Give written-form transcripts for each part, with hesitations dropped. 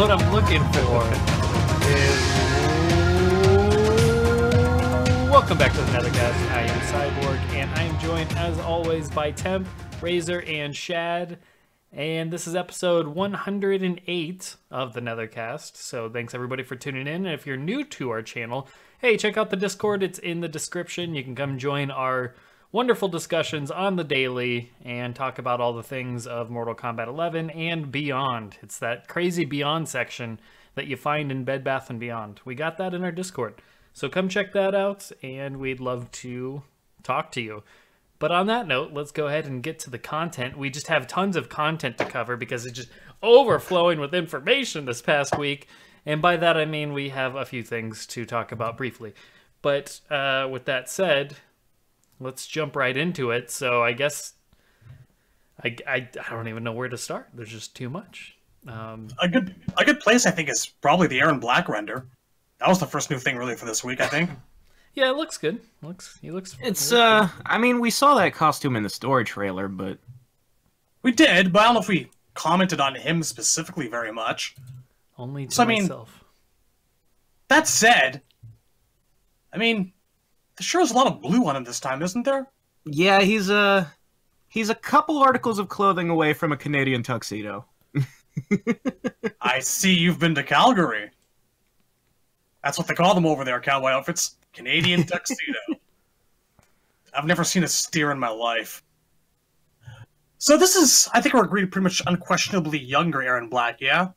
what I'm looking for is... Welcome back to the Nethercast. I am Cyborg, and I am joined, as always, by Temp, Razor, and Shad. And this is episode 108 of the Nethercast. So thanks, everybody, for tuning in. And if you're new to our channel, hey, check out the Discord. It's in the description. You can come join our wonderful discussions on the daily and talk about all the things of Mortal Kombat 11 and beyond. It's that crazy Beyond section that you find in Bed Bath & Beyond. We got that in our Discord. So come check that out, and we'd love to talk to you. But on that note, let's go ahead and get to the content. We just have tons of content to cover because it's just overflowing with information this past week. And by that, I mean we have a few things to talk about briefly. But with that said, let's jump right into it. So I guess I don't even know where to start. There's just too much. A good place, I think, is probably the Erron Black render. That was the first new thing really for this week, I think. Yeah, it looks good. He looks. It's I mean, we saw that costume in the story trailer, but we did, but I don't know if we commented on him specifically very much. Only to myself. That said, I mean, there sure is a lot of blue on him this time, isn't there? Yeah, he's a couple articles of clothing away from a Canadian tuxedo. I see you've been to Calgary. That's what they call them over there, cowboy outfits. Canadian tuxedo. I've never seen a steer in my life. So this is, I think we're agreed, pretty much unquestionably younger Erron Black, yeah?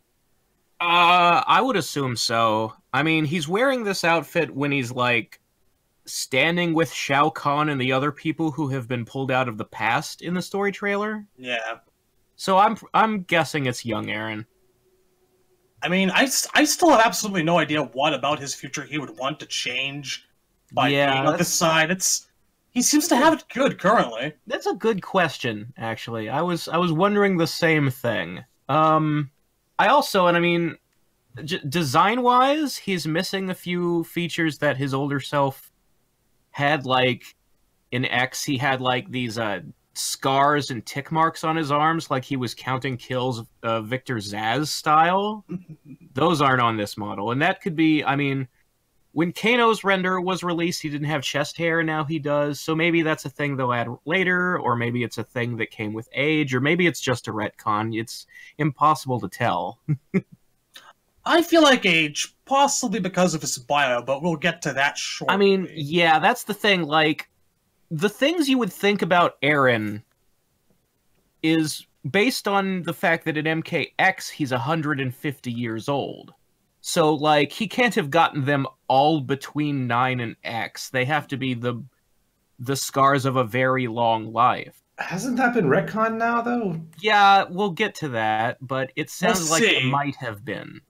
I would assume so. I mean, he's wearing this outfit when he's, like, standing with Shao Kahn and the other people who have been pulled out of the past in the story trailer. Yeah. So I'm guessing it's young Erron. I mean, I still have absolutely no idea what about his future he would want to change by being on this side. He seems to have it good currently. That's a good question, actually. I was wondering the same thing. I mean, design-wise, he's missing a few features that his older self had. Like, in X, he had, like, these scars and tick marks on his arms, like he was counting kills Victor Zsasz style. Those aren't on this model, and that could be, I mean, when Kano's render was released, he didn't have chest hair, and now he does, so maybe that's a thing they'll add later, or maybe it's a thing that came with age, or maybe it's just a retcon. It's impossible to tell. I feel like age, possibly because of his bio, but we'll get to that shortly. I mean, yeah, that's the thing, like, the things you would think about Erron is based on the fact that at MKX he's 150 years old. So, like, he can't have gotten them all between 9 and X. They have to be the scars of a very long life. Hasn't that been retconned now, though? Yeah, we'll get to that, but it sounds like it might have been.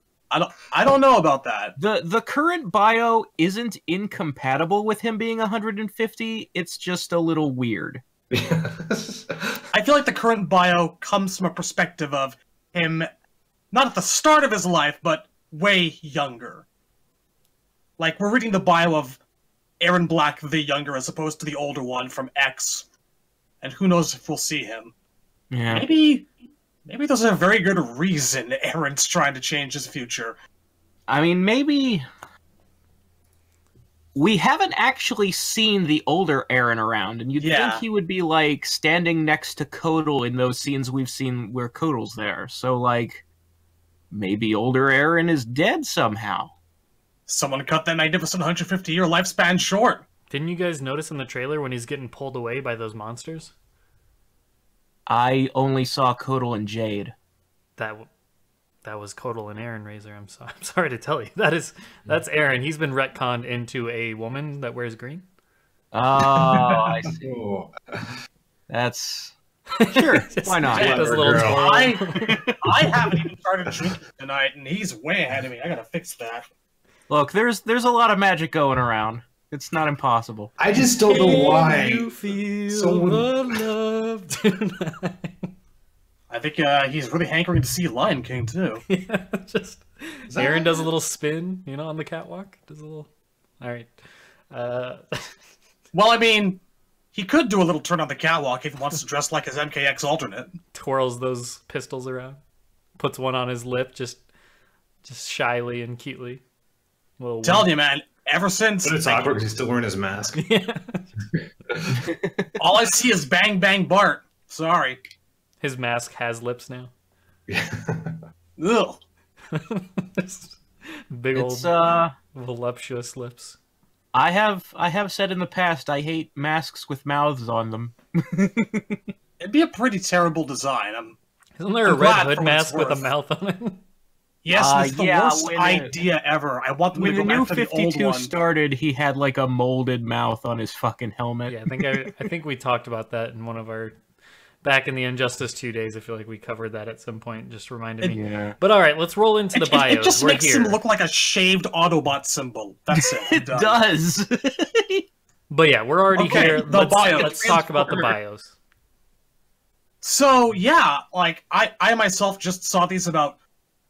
I don't know about that. The current bio isn't incompatible with him being 150. It's just a little weird. I feel like the current bio comes from a perspective of him not at the start of his life, but way younger. Like, we're reading the bio of Erron Black the younger as opposed to the older one from X. And who knows if we'll see him. Yeah. Maybe there's a very good reason Erron's trying to change his future. I mean, maybe we haven't actually seen the older Erron around, and you'd think he would be, like, standing next to Kotal in those scenes we've seen where Kotal's there. So, like, maybe older Erron is dead somehow. Someone cut that magnificent 150-year lifespan short. Didn't you guys notice in the trailer when he's getting pulled away by those monsters? I only saw Kotal and Jade. That was Kotal and Erron, Razor. I'm sorry to tell you. That's Erron. He's been retconned into a woman that wears green. Oh, I see. That's sure. Why not? I haven't even started drinking tonight, and he's way ahead of me. I gotta fix that. Look, there's a lot of magic going around. It's not impossible. I just don't know why. You feel the love tonight. I think he's really hankering to see Lion King too. Yeah, just Erron does a little spin, you know, on the catwalk. Does a little. All right. Well, I mean, he could do a little turn on the catwalk if he wants to dress like his MKX alternate. Twirls those pistols around, puts one on his lip, just just shyly and cutely. Little Telling you, man. Ever since, But it's awkward because he's still wearing his mask. Yeah. all I see is Bang Bang Bart. Sorry. His mask has lips now. Ugh. Big It's old voluptuous lips. I have said in the past I hate masks with mouths on them. It'd be a pretty terrible design. Isn't there a I'm Red glad Hood for what it's mask with a worth. mouth on it? Yes, it's the yeah, worst when idea ever. I want them to When go the new back to the old 52 one. started, he had like a molded mouth on his fucking helmet. Yeah, I think we talked about that in one of our back in the Injustice 2 days. I feel like we covered that at some point. Just reminded me. Yeah. But all right, let's roll into the bios. It just We're makes here. him look like a shaved Autobot symbol. That's it. I'm It done. does. But yeah, we're already Okay, here. the bios. Let's talk about the bios. So yeah, like I myself just saw these about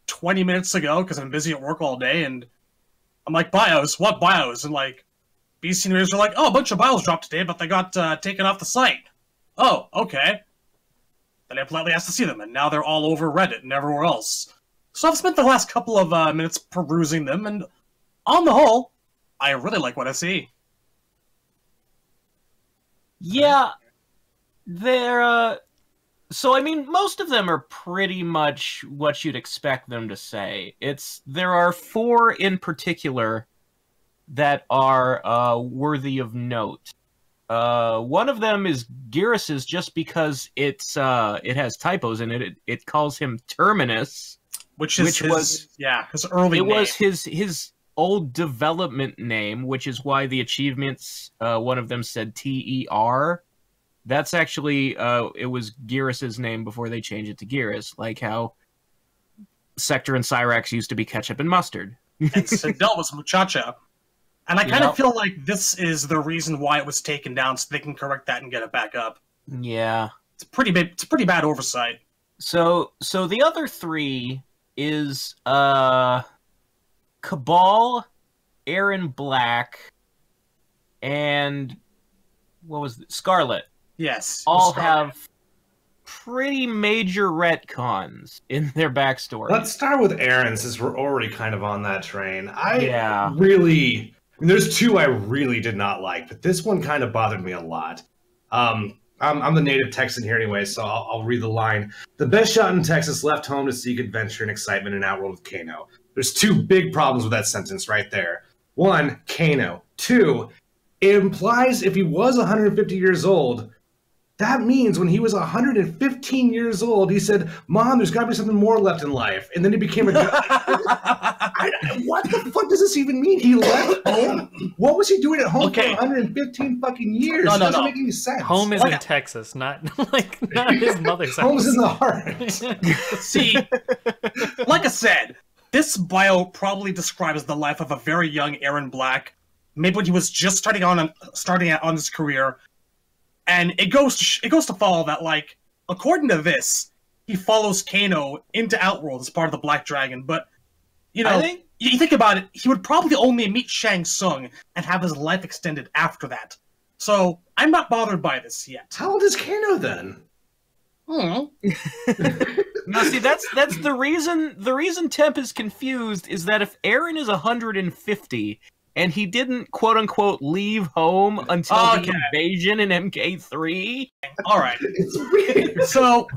20 minutes ago because I'm busy at work all day, and I'm like, bios? What bios? And like, BC News are like, oh, a bunch of bios dropped today, but they got taken off the site. Oh, okay. Then I politely asked to see them, and now they're all over Reddit and everywhere else. So I've spent the last couple of minutes perusing them, and on the whole, I really like what I see. Yeah, they're so I mean most of them are pretty much what you'd expect them to say. There are four in particular that are worthy of note. One of them is Gearus's just because it has typos in it. It calls him Terminus, Which is his early it name. was his old development name, which is why the achievements, one of them said TER. That's actually, it was Gearus's name before they changed it to Gearus, like how Sector and Cyrax used to be ketchup and mustard. And Sindel was Muchacha. And I kind Yep. of feel like this is the reason why it was taken down, so they can correct that and get it back up. Yeah. It's pretty bad oversight. So the other three is Cabal, Aaron Black, and what was it? Scarlet. Yes. All Scarlet. have pretty major retcons in their backstory. Let's start with Aaron, since we're already kind of on that train. Yeah. There's two I really did not like, but this one kind of bothered me a lot. I'm the native Texan here anyway, so I'll read the line. The best shot in Texas left home to seek adventure and excitement in Outworld with Kano. There's two big problems with that sentence right there. One, Kano. Two, it implies if he was 150 years old, that means when he was 115 years old, he said, Mom, there's got to be something more left in life. And then he became a what the fuck does this even mean? He left home? What was he doing at home for 115 fucking years? No, It doesn't no. make any sense. Home is in Texas, not not his mother's house. Home's in the heart. See, like I said, this bio probably describes the life of a very young Aaron Black, maybe when he was just starting out on his career. And it goes to follow that, like, according to this, he follows Kano into Outworld as part of the Black Dragon. But you think about it, he would probably only meet Shang Tsung and have his life extended after that. So I'm not bothered by this yet. How old is Kano then? Hmm. No, see, that's the reason. The reason Temp is confused is that if Aaron is 150 and he didn't quote unquote leave home until the invasion in MK3, All right. It's weird. So,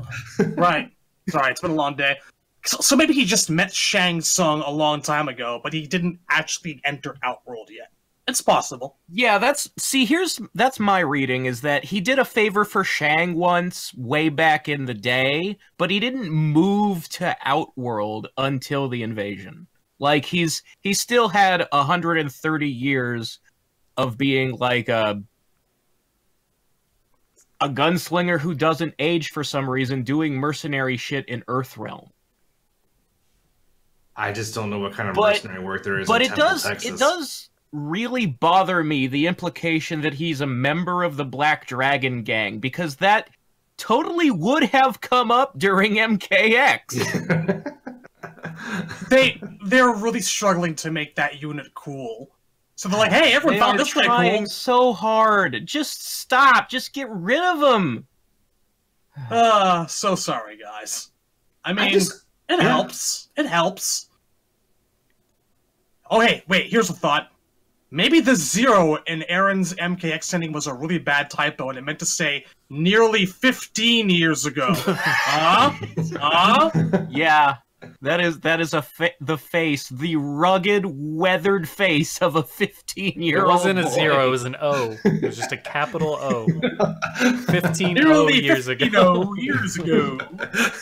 right. Sorry, it's been a long day. So maybe he just met Shang Tsung a long time ago, but he didn't actually enter Outworld yet. It's possible. yeah, that's my reading is that he did a favor for Shang once way back in the day, but he didn't move to Outworld until the invasion. Like he still had 130 years of being like a gunslinger who doesn't age for some reason, doing mercenary shit in Earthrealm. I just don't know what kind of mercenary work there is But in Temple, Texas. it does really bother me, the implication that he's a member of the Black Dragon Gang, because that totally would have come up during MKX. They're really struggling to make that unit cool. So they're like, hey, everyone They found are this guy trying cool. so hard. Just stop. Just get rid of him. So sorry, guys. I mean, just- it helps. It helps. Oh, hey, wait, here's a thought. Maybe the 0 in Aaron's MKX sending was a really bad typo, and it meant to say nearly 15 years ago. Yeah, that is the rugged, weathered face of a 15-year-old. It wasn't a boy. 0, it was an O. It was just a capital O. 15 O Nearly years 15 ago. years ago.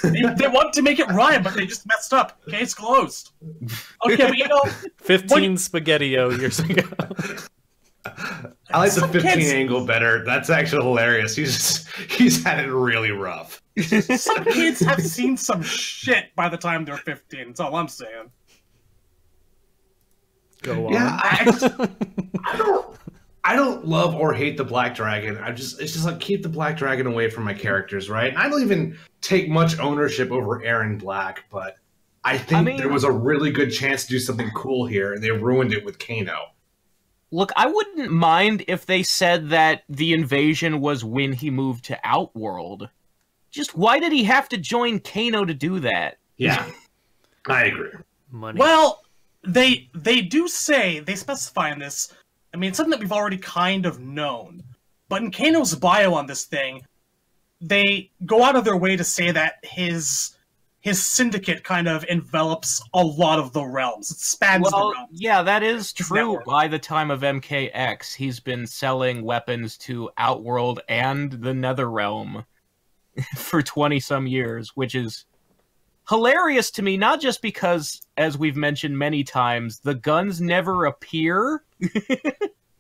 They wanted to make it rhyme, but they just messed up. Case closed. Okay, but 15 Spaghetti-O years ago. I like the Some 15 kids- angle better. That's actually hilarious. He's had it really rough. some kids have seen some shit by the time they're 15. That's all I'm saying. Go on. Yeah, I don't love or hate the Black Dragon. It's just like keep the Black Dragon away from my characters, right? And I don't even take much ownership over Aaron Black, but I think there was a really good chance to do something cool here, and they ruined it with Kano. Look, I wouldn't mind if they said that the invasion was when he moved to Outworld. Just why did he have to join Kano to do that? Yeah, I agree. Money. Well, they do say, they specify in this, I mean, it's something that we've already kind of known. But in Kano's bio on this thing, they go out of their way to say that his syndicate kind of envelops a lot of the realms. It spans the realms. Yeah, that is true. network. By the time of MKX, he's been selling weapons to Outworld and the Netherrealm for 20-some years, which is hilarious to me, not just because, as we've mentioned many times, the guns never appear,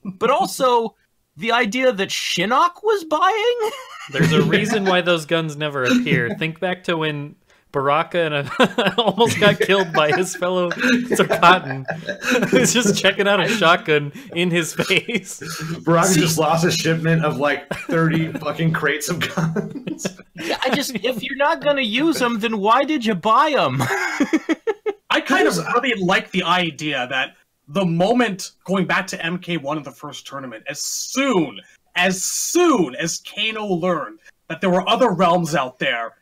but also the idea that Shinnok was buying? There's a reason why those guns never appear. Think back to when Baraka almost got killed by his fellow Tarkatan. He was just checking out a shotgun in his face. Baraka just lost a shipment of like 30 fucking crates of guns. Yeah, if you're not gonna use them, then why did you buy them? I kind of really like the idea that the moment going back to MK1 in the first tournament, as soon as Kano learned that there were other realms out there,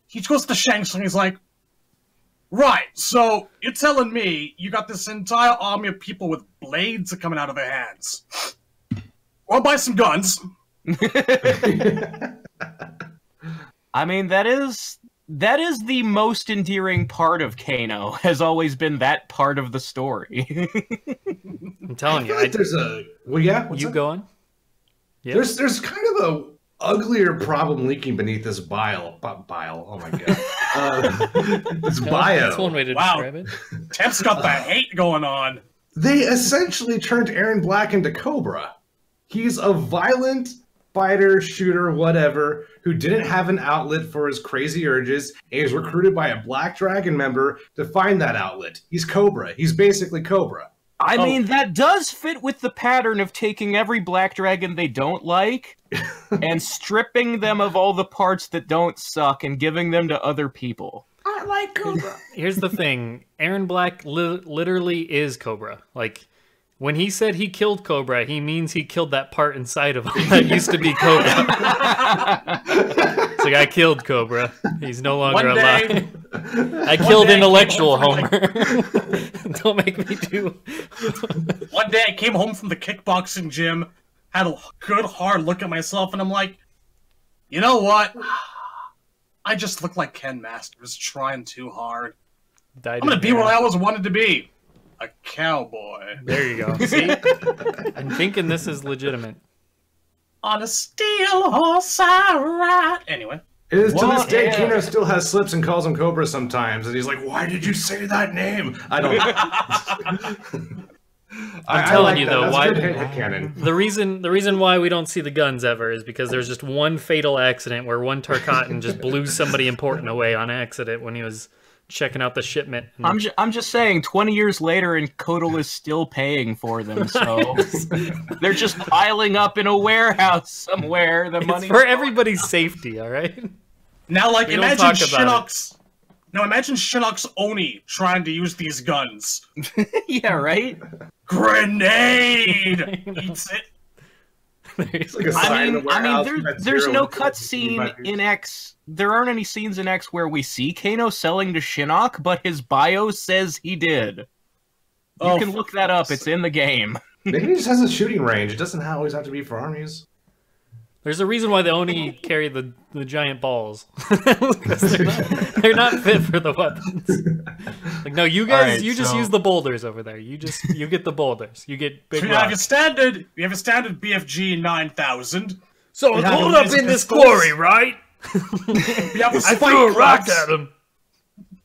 he goes to Shang Tsung, he's like, right, so you're telling me you got this entire army of people with blades coming out of their hands. Well, buy some guns. I mean, that is the most endearing part of Kano, has always been that part of the story. I'm telling you. There's a... Well, yeah? What's You up? go on? Yeah. There's kind of a uglier problem leaking beneath this bile. Oh my god. This bio. That's one way to Wow. describe it. Temp's got that hate going on. They essentially turned Aaron Black into Cobra. He's a violent fighter, shooter, whatever, who didn't have an outlet for his crazy urges, and he's recruited by a Black Dragon member to find that outlet. He's Cobra. He's basically Cobra. I mean, that does fit with the pattern of taking every Black Dragon they don't like and stripping them of all the parts that don't suck and giving them to other people. I like Cobra. Here's the thing. Aaron Black literally is Cobra. Like, when he said he killed Cobra, he means he killed that part inside of him that used to be Cobra. It's like, I killed Cobra. He's no longer One day- alive. I killed day I came intellectual home Homer. Don't make me do... One day I came home from the kickboxing gym, had a good hard look at myself, and I'm like, you know what? I just look like Ken Masters trying too hard. Died I'm gonna in be there. what I always wanted to be. A cowboy. There you go. See? I'm thinking this is legitimate. On a steel horse I ride. Anyway. It is to Well, this day, yeah. Kano still has slips and calls him Cobra sometimes, and he's like, "Why did you say that name?" I don't. I'm telling you, that. though, That's why- good hit cannon. The reason why we don't see the guns ever is because there's just one fatal accident where one Tarkatan just blew somebody important away on accident when he was checking out the shipment. And I'm just saying, 20 years later, and Kotal is still paying for them, so they're just piling up in a warehouse somewhere. The it's money for everybody's safety, all right? Now, like, We don't imagine talk about Shinnok's... Now, imagine Shinnok's Oni trying to use these guns. Yeah, right. Grenade! Eats it. It's like a sign in the warehouse that There's zero no with cutscene 55 in X. There aren't any scenes in X where we see Kano selling to Shinnok, but his bio says he did. You can look that up. It's in the game. Maybe it just has a shooting range. It doesn't always have to be for armies. There's a reason why they only carry the giant balls. 'Cause they're not fit for the weapons. Like, no, you guys, Right, just so- use the boulders over there. You get the boulders. You get big So you have your rocks. standard. You have a standard BFG 9000. So we have hold the up laser in this pistols. quarry, right? We have the I spike threw a rock clubs. at him.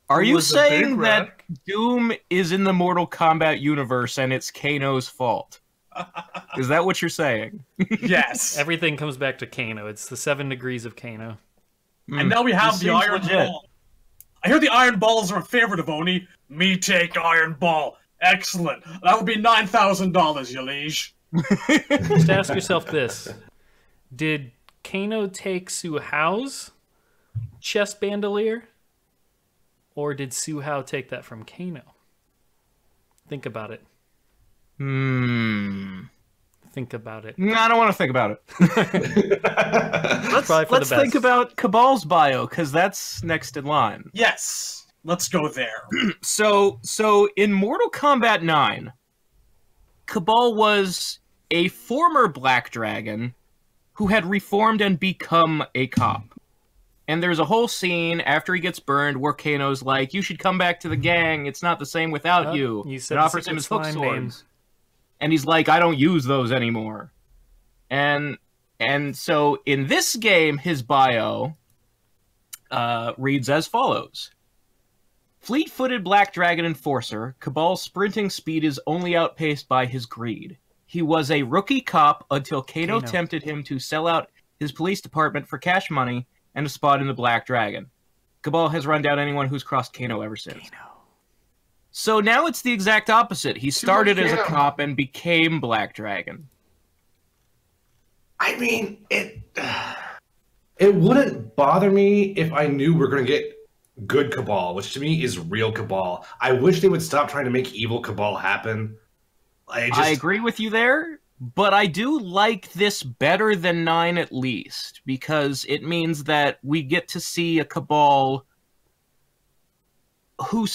Are you was a big saying that rock. Doom is in the Mortal Kombat universe and it's Kano's fault? Is that what you're saying? Yes. Everything comes back to Kano. It's the 7 degrees of Kano. And now we have This the seems Iron legit. Ball. I hear the Iron Balls are a favorite of Oni. Me take Iron Ball. Excellent. That would be $9,000, you liege. Just ask yourself this. Did Kano take Su Hao's chest bandolier? Or did Su Hao take that from Kano? Think about it. Think about it. No, I don't want to think about it. Let's Let's think about Cabal's bio, because that's next in line. Yes. Let's go there. So in Mortal Kombat 9, Cabal was a former Black Dragon who had reformed and become a cop. And there's a whole scene after he gets burned where Kano's like, "You should come back to the gang. It's not the same without you." You said and the offers him secret his hook slime swords. name. And he's like, "I don't use those anymore." And so in this game, his bio reads as follows. Fleet-footed Black Dragon Enforcer, Cabal's sprinting speed is only outpaced by his greed. He was a rookie cop until Kano tempted him to sell out his police department for cash money and a spot in the Black Dragon. Cabal has run down anyone who's crossed Kano ever since. So now it's the exact opposite. He started as a cop and became Black Dragon. I mean, it wouldn't bother me if I knew we're going to get good Cabal, which to me is real Cabal. I wish they would stop trying to make evil Cabal happen. I agree with you there, but I do like this better than 9 at least, because it means that we get to see a Cabal who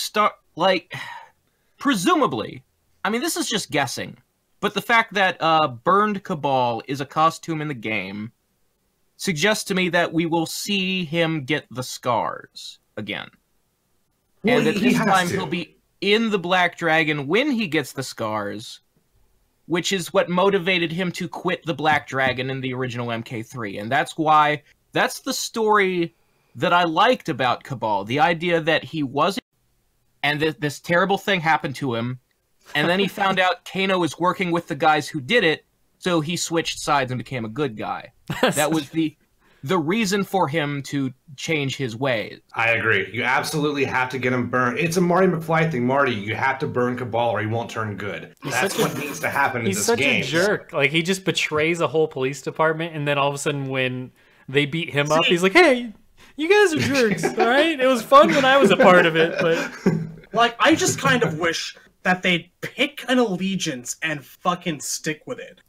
presumably, I mean, this is just guessing, but the fact that Burned Cabal is a costume in the game suggests to me that we will see him get the scars again. Well, and that this has time to. he'll be in the Black Dragon when he gets the scars, which is what motivated him to quit the Black Dragon in the original MK3. And that's the story that I liked about Cabal. The idea that he wasn't, and this terrible thing happened to him, and then he found out Kano was working with the guys who did it, so he switched sides and became a good guy. That was the reason for him to change his ways. I agree. You absolutely have to get him burned. It's a Marty McFly thing. Marty, you have to burn Cabal or he won't turn good. That's what needs to happen in He's this such game. a jerk. Like, he just betrays a whole police department, and then all of a sudden when they beat him up, he's like, "Hey, you guys are jerks, all right? It was fun when I was a part of it, but..." Like, I just kind of wish that they'd pick an allegiance and fucking stick with it.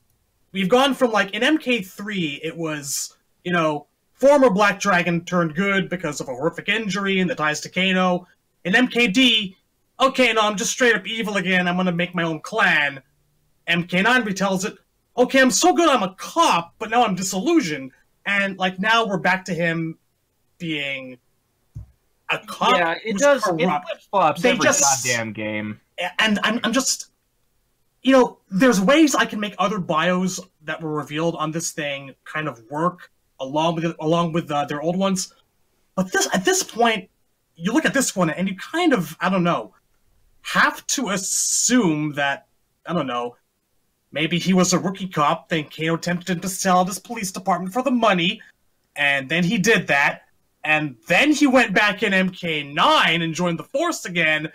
We've gone from, like, in MK3, it was, you know, former Black Dragon turned good because of a horrific injury and the ties to Kano. In MKD, okay, no, I'm just straight up evil again, I'm gonna make my own clan. MK9 retells it, okay, I'm so good I'm a cop, but now I'm disillusioned. And, like, now we're back to him being a cop Yeah, it who's does. corrupt. It flip-flops They every just- goddamn game. And I'm just, you know, there's ways I can make other bios that were revealed on this thing kind of work along with their old ones, but at this point, you look at this one and you kind of, I don't know, have to assume that, I don't know, maybe he was a rookie cop, then Kano tempted him to sell this police department for the money, and then he did that. And then he went back in MK9 and joined the Force again.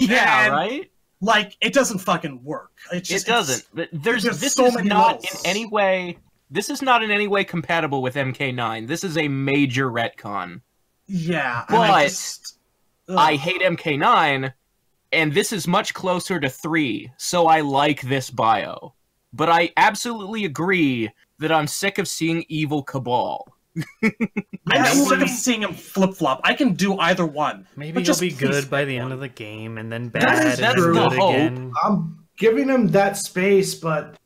Yeah, And, right? Like, it doesn't fucking work. It Doesn't. This so is many not levels. in any way. This is not in any way compatible with MK9. This is a major retcon. Yeah, But ugh. I hate MK9, and this is much closer to 3, so I like this bio. But I absolutely agree that I'm sick of seeing evil Cabal. I'm Maybe- sick of seeing him flip-flop. I can do either one. Maybe But he'll just be please good by pick the end one. of the game, and then That bad, is and then true. good The hope. again. I'm giving him that space, but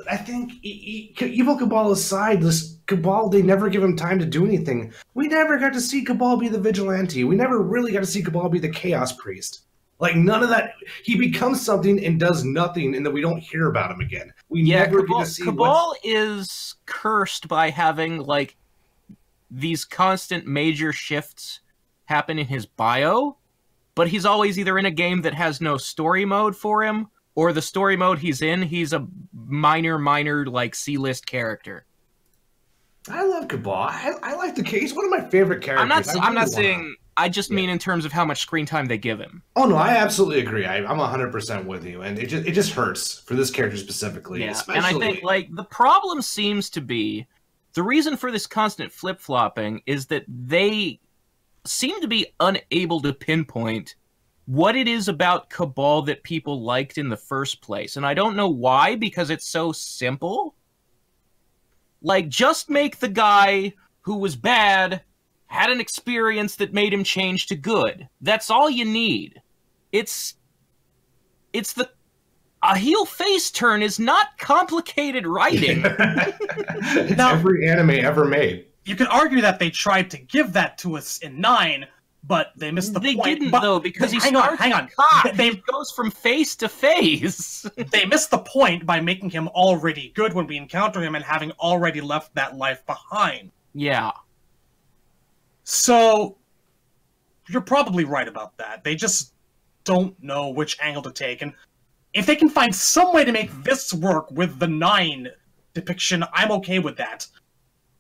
I think Evil Cabal aside, this Cabal, they never give him time to do anything. We never got to see Cabal be the vigilante. We never really got to see Cabal be the Chaos Priest. Like, none of that. He becomes something and does nothing, and then we don't hear about him again. We never Cabal, get to see Cabal is cursed by having, like, these constant major shifts happen in his bio, but he's always either in a game that has no story mode for him, or the story mode he's in, he's a minor, like, C-list character. I love Cabal. I like the case. He's one of my favorite characters. I'm not saying... I just mean in terms of how much screen time they give him. Oh no, I absolutely agree. I'm 100% with you, and it just hurts for this character specifically. Yeah, Especially... and I think like the problem seems to be the reason for this constant flip flopping is that they seem to be unable to pinpoint what it is about Cabal that people liked in the first place, and I don't know why because it's so simple. Like, just make the guy who was bad. Had an experience that made him change to good. That's all you need. It's a heel face turn is not complicated writing. It's Now- every anime ever made. You could argue that they tried to give that to us in 9, but they missed the They point. didn't But- though because he hang on, starts hang on. with cock. They He goes from face to face. they missed the point by making him already good when we encounter him and having already left that life behind. Yeah. So you're probably right about that. They just don't know which angle to take, and if they can find some way to make this work with the 9 depiction, I'm okay with that.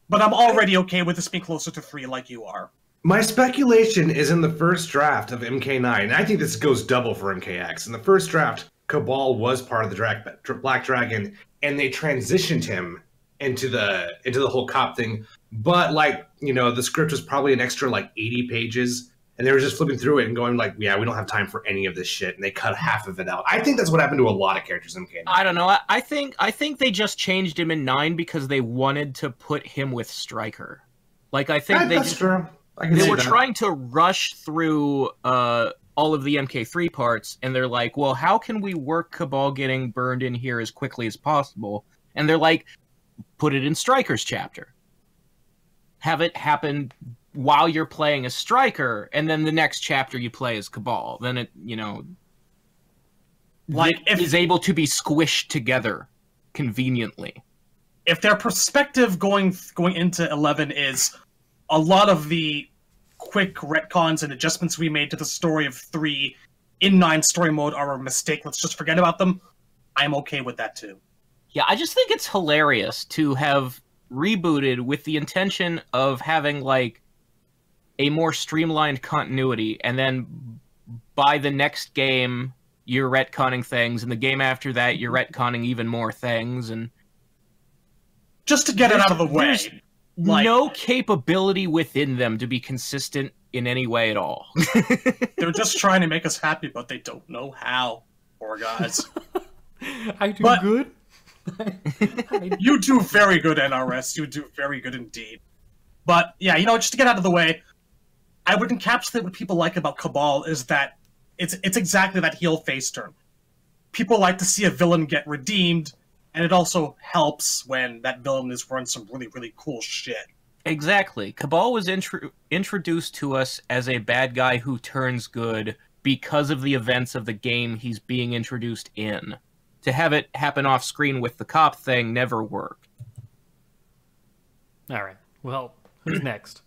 But I'm already okay with this being closer to 3 like you are. My speculation is in the first draft of MK9, and I think this goes double for MKX. In the first draft, Cabal was part of the Black Dragon, and they transitioned him into the whole cop thing. But like, you know, the script was probably an extra like 80 pages, and they were just flipping through it and going like, yeah, we don't have time for any of this shit, and they cut half of it out. I think that's what happened to a lot of characters in MK9. I don't know. I think they just changed him in 9 because they wanted to put him with Stryker. Like I think That's true. I can they see were that. trying to rush through all of the MK3 parts, and they're like, well, how can we work Cabal getting burned in here as quickly as possible? And they're like, put it in Stryker's chapter. Have it happen while you're playing as Stryker, and then the next chapter you play as Cabal. Then it, you know, Like, if- is able to be squished together conveniently. If their perspective going into 11 is a lot of the quick retcons and adjustments we made to the story of 3 in 9 story mode are a mistake, let's just forget about them, I'm okay with that too. Yeah, I just think it's hilarious to have rebooted with the intention of having, like, a more streamlined continuity, and then by the next game, you're retconning things, and the game after that, you're retconning even more things, and Just to get it out of the there's way. Like, no capability within them to be consistent in any way at all. they're just trying to make us happy, but they don't know how. Poor guys. I do But- good. You do very good, NRS. You do very good indeed. But yeah, you know, just to get out of the way, I would encapsulate what people like about Cabal is that it's exactly that heel face turn. People like to see a villain get redeemed, and it also helps when that villain is wearing some really, really cool shit. Exactly. Cabal was introduced to us as a bad guy who turns good because of the events of the game he's being introduced in. To have it happen off screen with the cop thing never worked. All right. Well, who's next?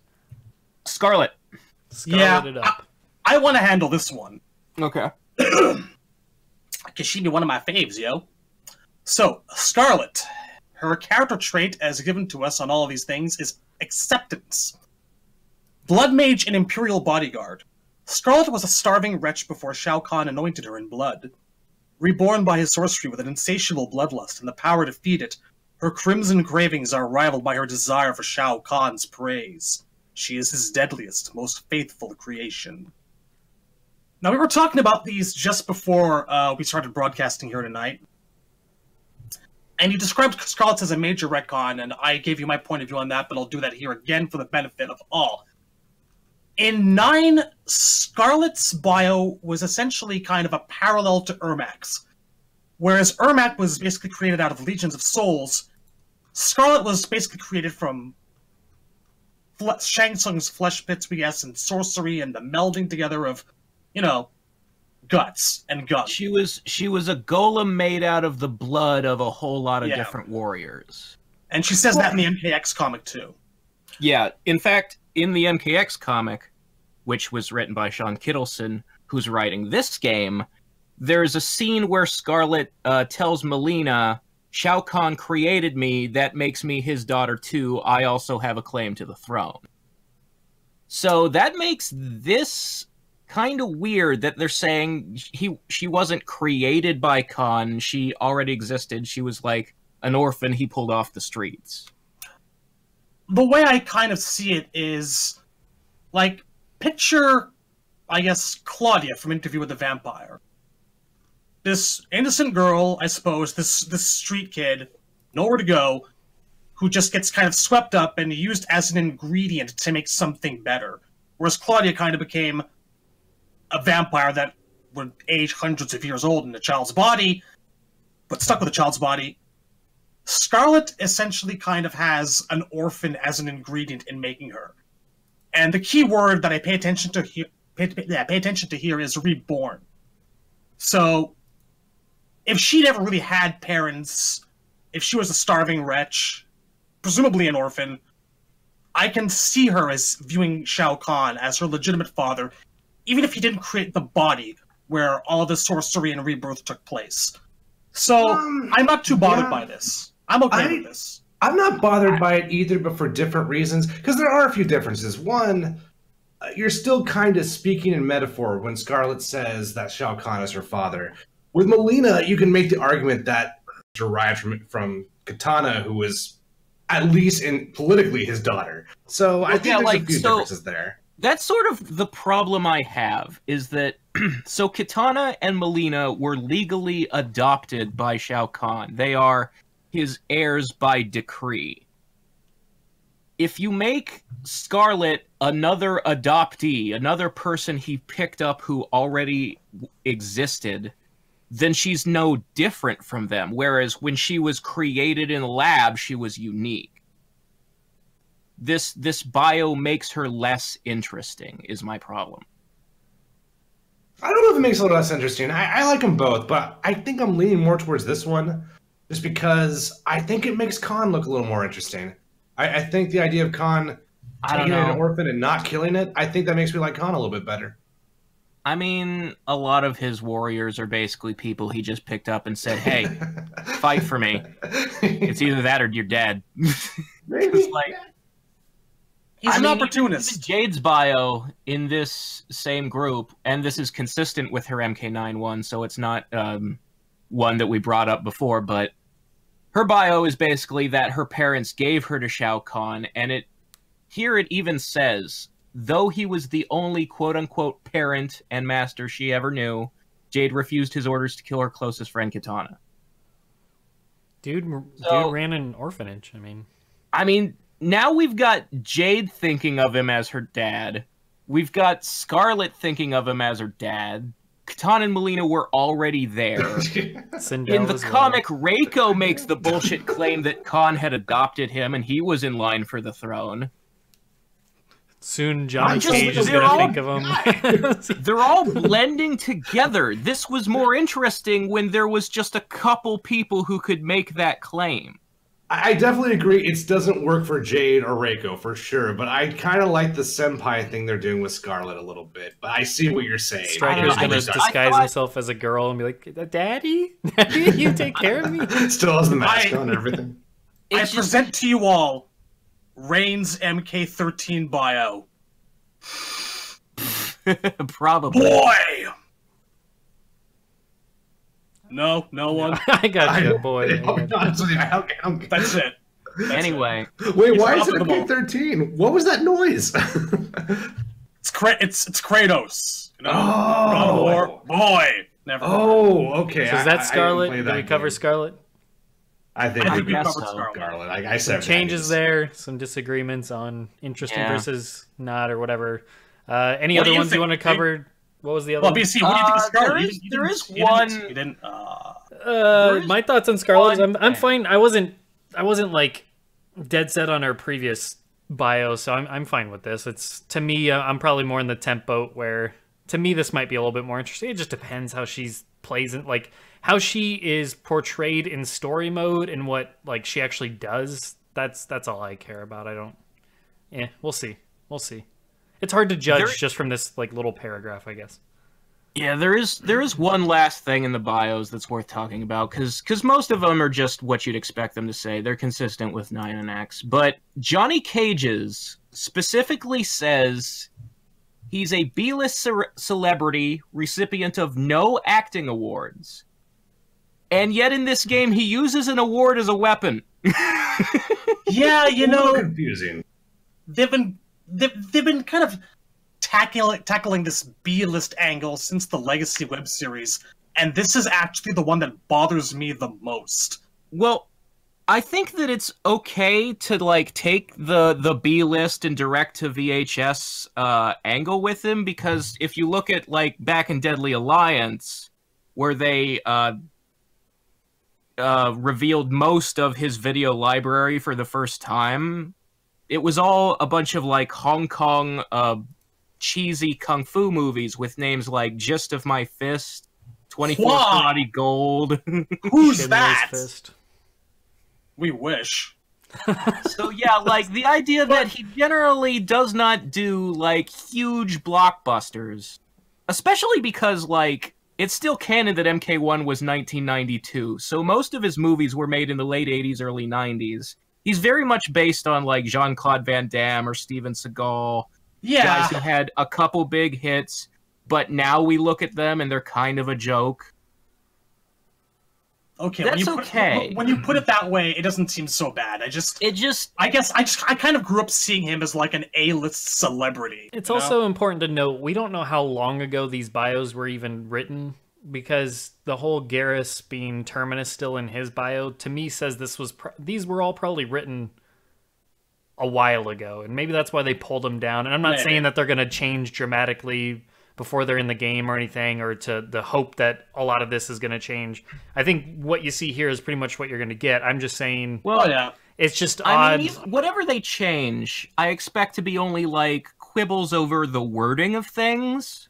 Scarlet. Scarlet it up. I want to handle this one. Okay. Because she'd be one of my faves, yo. So, Scarlet. Her character trait, as given to us on all of these things, is acceptance. Blood Mage and Imperial Bodyguard. Scarlet was a starving wretch before Shao Kahn anointed her in blood. Reborn by his sorcery with an insatiable bloodlust and the power to feed it, her crimson cravings are rivaled by her desire for Shao Kahn's praise. She is his deadliest, most faithful creation. Now, we were talking about these just before we started broadcasting here tonight. And you described Scarlet as a major retcon, and I gave you my point of view on that, but I'll do that here again for the benefit of all. In 9, Scarlet's bio was essentially kind of a parallel to Ermac's. Whereas Ermac was basically created out of legions of souls, Scarlet was basically created from Shang Tsung's flesh pits, we guess, and sorcery, and the melding together of, guts and guns. She was a golem made out of the blood of a whole lot of different warriors. And she says that in the MKX comic, too. Yeah, in fact, in the MKX comic, which was written by Sean Kittleson, who's writing this game, there's a scene where Scarlet tells Melina, Shao Kahn created me, that makes me his daughter too, I also have a claim to the throne. So that makes this kind of weird that they're saying she wasn't created by Kahn, she already existed, she was like an orphan he pulled off the streets. The way I kind of see it is, like, picture, I guess, Claudia from Interview with the Vampire. This innocent girl, I suppose, this street kid, nowhere to go, who just gets kind of swept up and used as an ingredient to make something better. Whereas Claudia kind of became a vampire that would age hundreds of years old in a child's body, but stuck with a child's body. Scarlet essentially kind of has an orphan as an ingredient in making her. And the key word that I pay attention to here is reborn. So, if she never really had parents, if she was a starving wretch, presumably an orphan, I can see her as viewing Shao Kahn as her legitimate father, even if he didn't create the body where all of the sorcery and rebirth took place. So, I'm not too bothered by this. I'm okay with this. I'm not bothered by it either, but for different reasons. Because there are a few differences. One, you're still kind of speaking in metaphor when Scarlet says that Shao Kahn is her father. With Melina, you can make the argument that derived from Katana, who was at least politically his daughter. So I think there's a few differences there. That's sort of the problem I have, is that so Katana and Melina were legally adopted by Shao Kahn. They are his heirs by decree. If you make Scarlet another adoptee, another person he picked up who already existed, then she's no different from them. Whereas when she was created in a lab, she was unique. This bio makes her less interesting, is my problem. I don't know if it makes it less interesting. I like them both, but I think I'm leaning more towards this one. Just because I think it makes Khan look a little more interesting. I think the idea of Khan taking an orphan and not killing it, I think that makes me like Khan a little bit better. I mean, a lot of his warriors are basically people he just picked up and said, hey, fight for me. It's either that or you're dead. Maybe. He's an opportunist. Jade's bio in this same group, and this is consistent with her MK9 one, so it's not one that we brought up before, but her bio is basically that her parents gave her to Shao Kahn, and here it even says, though he was the only quote-unquote parent and master she ever knew, Jade refused his orders to kill her closest friend, Katana. Dude ran an orphanage, I mean, now we've got Jade thinking of him as her dad. We've got Scarlet thinking of him as her dad. Katana and Melina were already there. In the comic, Reiko makes the bullshit claim that Khan had adopted him and he was in line for the throne. Soon Johnny Cage is going to think of him. They're all blending together. This was more interesting when there was just a couple people who could make that claim. I definitely agree. It doesn't work for Jade or Reiko for sure, but I kind of like the senpai thing they're doing with Scarlet a little bit. But I see what you're saying. Striker's going to disguise himself as a girl and be like, Daddy? Daddy, you take care of me? Still has the mask on and everything. I present to you all Reigns MK13 bio. Probably. Boy! No one. I got you, boy. That's it. Anyway. Wait, why is it MK13? What was that noise? It's Kratos. You know? Oh. God of War. Boy. Never. Oh, okay. So is that Scarlet? Did we cover Scarlet? I think I we think we guess covered so. Scarlet. Scarlet. I said Some changes Vegas. there, some disagreements on interesting Yeah. versus not or whatever. Any What do other you ones you think, want to Jake? cover? What was the other Well, one? BC, what do you think of Scarlet? there You is- didn't- there you is didn't- one- You didn't. there is My thoughts on Scarlet. one I'm thing. fine. I wasn't like dead set on our previous bio, so I'm fine with this. It's to me, I'm probably more in the temp boat where to me this might be a little bit more interesting. It just depends how she's plays in like how she is portrayed in story mode and what like she actually does. That's all I care about. I don't. Yeah, we'll see. We'll see. It's hard to judge There- just from this like little paragraph, I guess. Yeah, there is one last thing in the bios that's worth talking about because most of them are just what you'd expect them to say. They're consistent with 9 and X, but Johnny Cage's specifically says he's a B-list celebrity recipient of no acting awards, and yet in this game he uses an award as a weapon. Yeah, you A little know, confusing. they've been kind of tackling this B-list angle since the Legacy web series, and this is actually the one that bothers me the most. Well, I think that it's okay to like take the B list and direct to VHS angle with him, because if you look at like back in Deadly Alliance, where they revealed most of his video library for the first time, it was all a bunch of like Hong Kong cheesy kung fu movies with names like Gist of My Fist, 24 Wow. Karate Gold. Who's Schindler's that? Fist. We wish. So yeah, like the idea that he generally does not do like huge blockbusters, especially because like it's still canon that MK1 was 1992, so most of his movies were made in the late 80s, early 90s. He's very much based on like Jean-Claude Van Damme or Steven Seagal, Yeah. guys who had a couple big hits, but now we look at them and they're kind of a joke. Okay. That's when you okay. When you put it that way, it doesn't seem so bad. I kind of grew up seeing him as like an A-list celebrity. It's you know? also important to note we don't know how long ago these bios were even written, because the whole Garrus being Terminus still in his bio to me says these were all probably written a while ago, and maybe that's why they pulled them down. And I'm not Maybe. saying that they're going to change dramatically before they're in the game or anything, or to the hope that a lot of this is going to change. I think what you see here is pretty much what you're going to get. I'm just saying Well, yeah. it's just I odd. mean, whatever they change, I expect to be only like quibbles over the wording of things.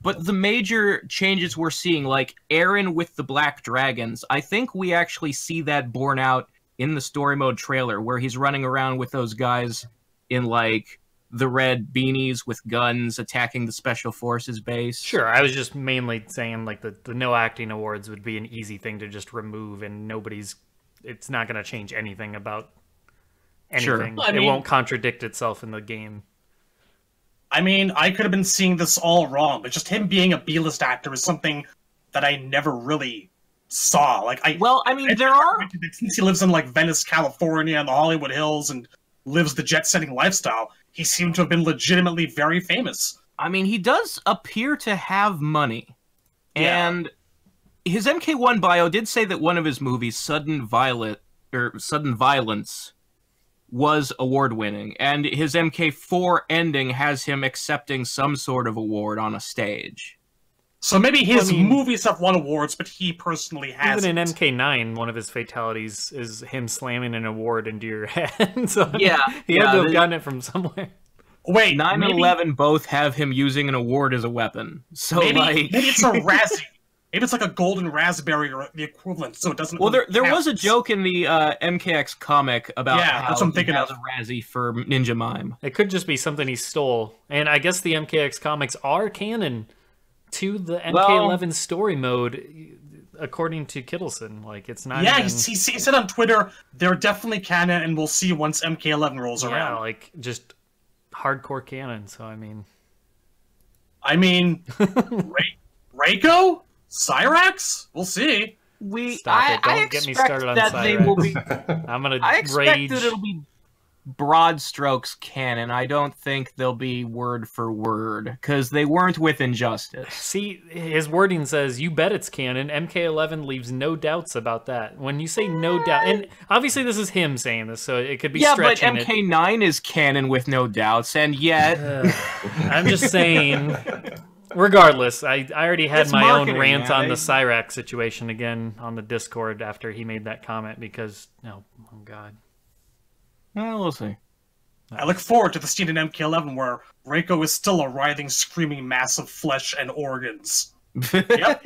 But the major changes we're seeing, like Aaron with the Black Dragons, I think we actually see that borne out in the story mode trailer, where he's running around with those guys in like the red beanies with guns attacking the special forces base. Sure, I was just mainly saying like the no acting awards would be an easy thing to just remove, and it's not going to change anything about Sure. anything. I It mean- won't contradict itself in the game. I mean, I could have been seeing this all wrong, but just him being a B-list actor is something that I never really saw. Like, Well, I mean, there are... since he lives in like Venice, California, and the Hollywood Hills, and lives the jet-setting lifestyle, he seemed to have been legitimately very famous. I mean, he does appear to have money. Yeah. And his MK1 bio did say that one of his movies, Sudden Violence, was award-winning, and his MK4 ending has him accepting some sort of award on a stage. So maybe his I mean- movies have won awards, but he personally hasn't. Even in MK9, one of his fatalities is him slamming an award into your head. So I mean, Yeah, he had yeah, to have the- gotten it from somewhere. Wait, 9 maybe, and 11 both have him using an award as a weapon. So, maybe, like... maybe it's a Razzie. Maybe it's like a golden raspberry or the equivalent, so it doesn't. Well, really there was a count. joke in the MKX comic about Yeah, how that's what I'm he thinking has of. a Razzie for Ninja Mime. It could just be something he stole. And I guess the MKX comics are canon to the MK11 story mode, according to Kittleson. Like, it's not Yeah, even... he said on Twitter they're definitely canon, and we'll see once MK11 rolls Yeah, around. like, just hardcore canon, so I mean... I mean, Reiko, Cyrax, we'll see. Stop it, don't get me started on that they Cyrax. will be. I'm gonna I expect rage. that it'll be. broad strokes canon. I don't think they'll be word for word, because they weren't with Injustice. See, his wording says, "You bet it's canon." MK11 leaves no doubts about that. When you say no doubt, and obviously this is him saying this, so it could be stretching but MK9 is canon with no doubts, and yet... I'm just saying... Regardless, I already had It's my own marketing, rant man. on the Cyrax situation again on the Discord after he made that comment because, oh God. Well, we'll see. I look forward to the scene in MK11 where Reiko is still a writhing, screaming mass of flesh and organs. Yep.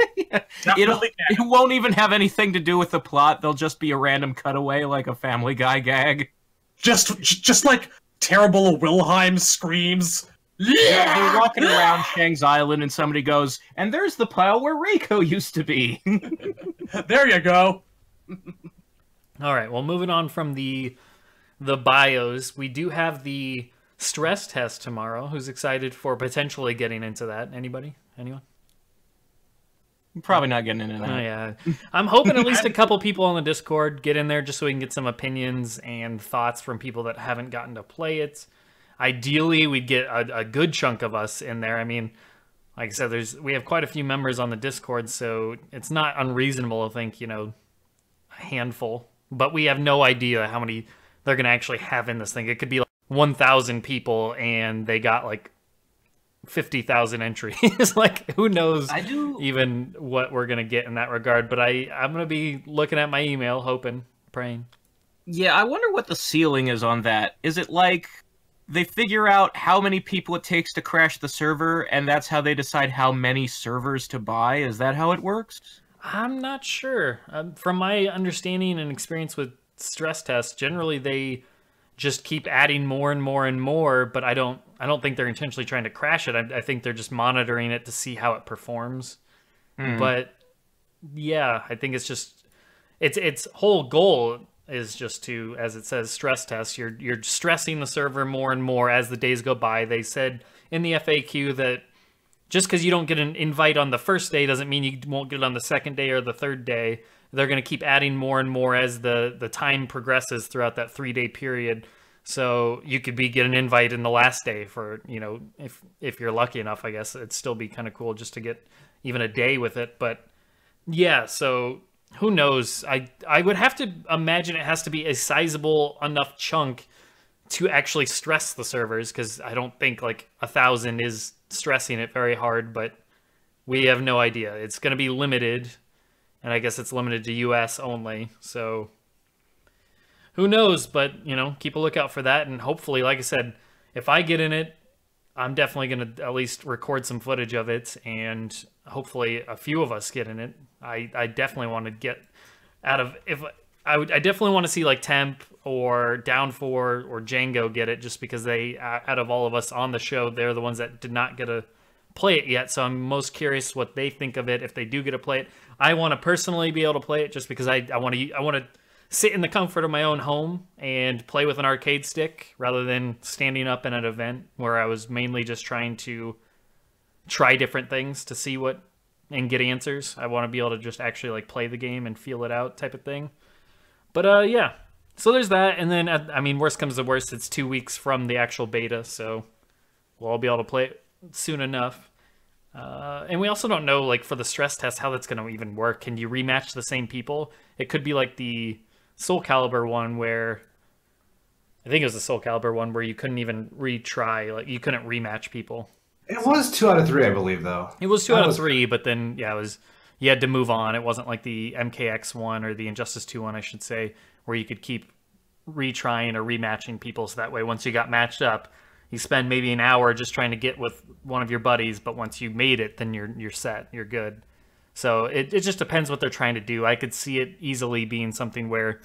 Definitely It won't even have anything to do with the plot. They'll just be a random cutaway like a Family Guy gag. Just like terrible Wilhelm screams. Yeah, they're walking around Shang's Island and somebody goes, and there's the pile where Reiko used to be. There you go. All right, well, moving on from the bios, we do have the stress test tomorrow. Who's excited for potentially getting into that? Anybody? Anyone? I'm probably not getting into that. Oh, yeah. I'm hoping at least a couple people on the Discord get in there just so we can get some opinions and thoughts from people that haven't gotten to play it. Ideally, we'd get a good chunk of us in there. I mean, like I said, we have quite a few members on the Discord, so it's not unreasonable to think, a handful. But we have no idea how many they're going to actually have in this thing. It could be like 1,000 people, and they got like 50,000 entries. Like, who knows even what we're going to get in that regard. But I'm going to be looking at my email, hoping, praying. Yeah, I wonder what the ceiling is on that. Is it like they figure out how many people it takes to crash the server, and that's how they decide how many servers to buy? Is that how it works? I'm not sure. From my understanding and experience with stress tests, generally they just keep adding more and more and more, but I don't think they're intentionally trying to crash it. I think they're just monitoring it to see how it performs. But yeah, I think it's just its whole goal is just to, as it says, stress test. You're stressing the server more and more as the days go by. They said in the FAQ that just because you don't get an invite on the first day doesn't mean you won't get it on the second day or the third day. They're going to keep adding more and more as the time progresses throughout that 3-day period. So you could get an invite in the last day for, if you're lucky enough, I guess it'd still be kind of cool just to get even a day with it. But yeah, so who knows? I would have to imagine it has to be a sizable enough chunk to actually stress the servers, because I don't think like 1,000 is stressing it very hard, but we have no idea. It's going to be limited, and I guess it's limited to US only, so who knows? But, keep a lookout for that, and hopefully, like I said, if I get in it, I'm definitely going to at least record some footage of it, and hopefully a few of us get in it. I definitely want to get out of... I definitely want to see like Temp or Down4 or Django get it, just because they, out of all of us on the show, they're the ones that did not get to play it yet. So I'm most curious what they think of it if they do get to play it. I want to personally be able to play it just because I want to sit in the comfort of my own home and play with an arcade stick rather than standing up in an event where I was mainly just trying to try different things to see what and get answers. I want to be able to just actually like play the game and feel it out type of thing. But yeah, so there's that. And then, I mean, worst comes to worst, it's 2 weeks from the actual beta, so we'll all be able to play it soon enough. And we also don't know, like, for the stress test, how that's going to even work. Can you rematch the same people? It could be like the Soul Calibur one where... I think it was the Soul Calibur one where you couldn't even retry, like, you couldn't rematch people. It was 2 out of 3, I believe, though. It was 2 out of 3, but then, yeah, it was... You had to move on. It wasn't like the MKX one or the Injustice 2 one, I should say, where you could keep retrying or rematching people. So that way, once you got matched up, you spend maybe an hour just trying to get with one of your buddies. But once you made it, then you're set. You're good. So it just depends what they're trying to do. I could see it easily being something where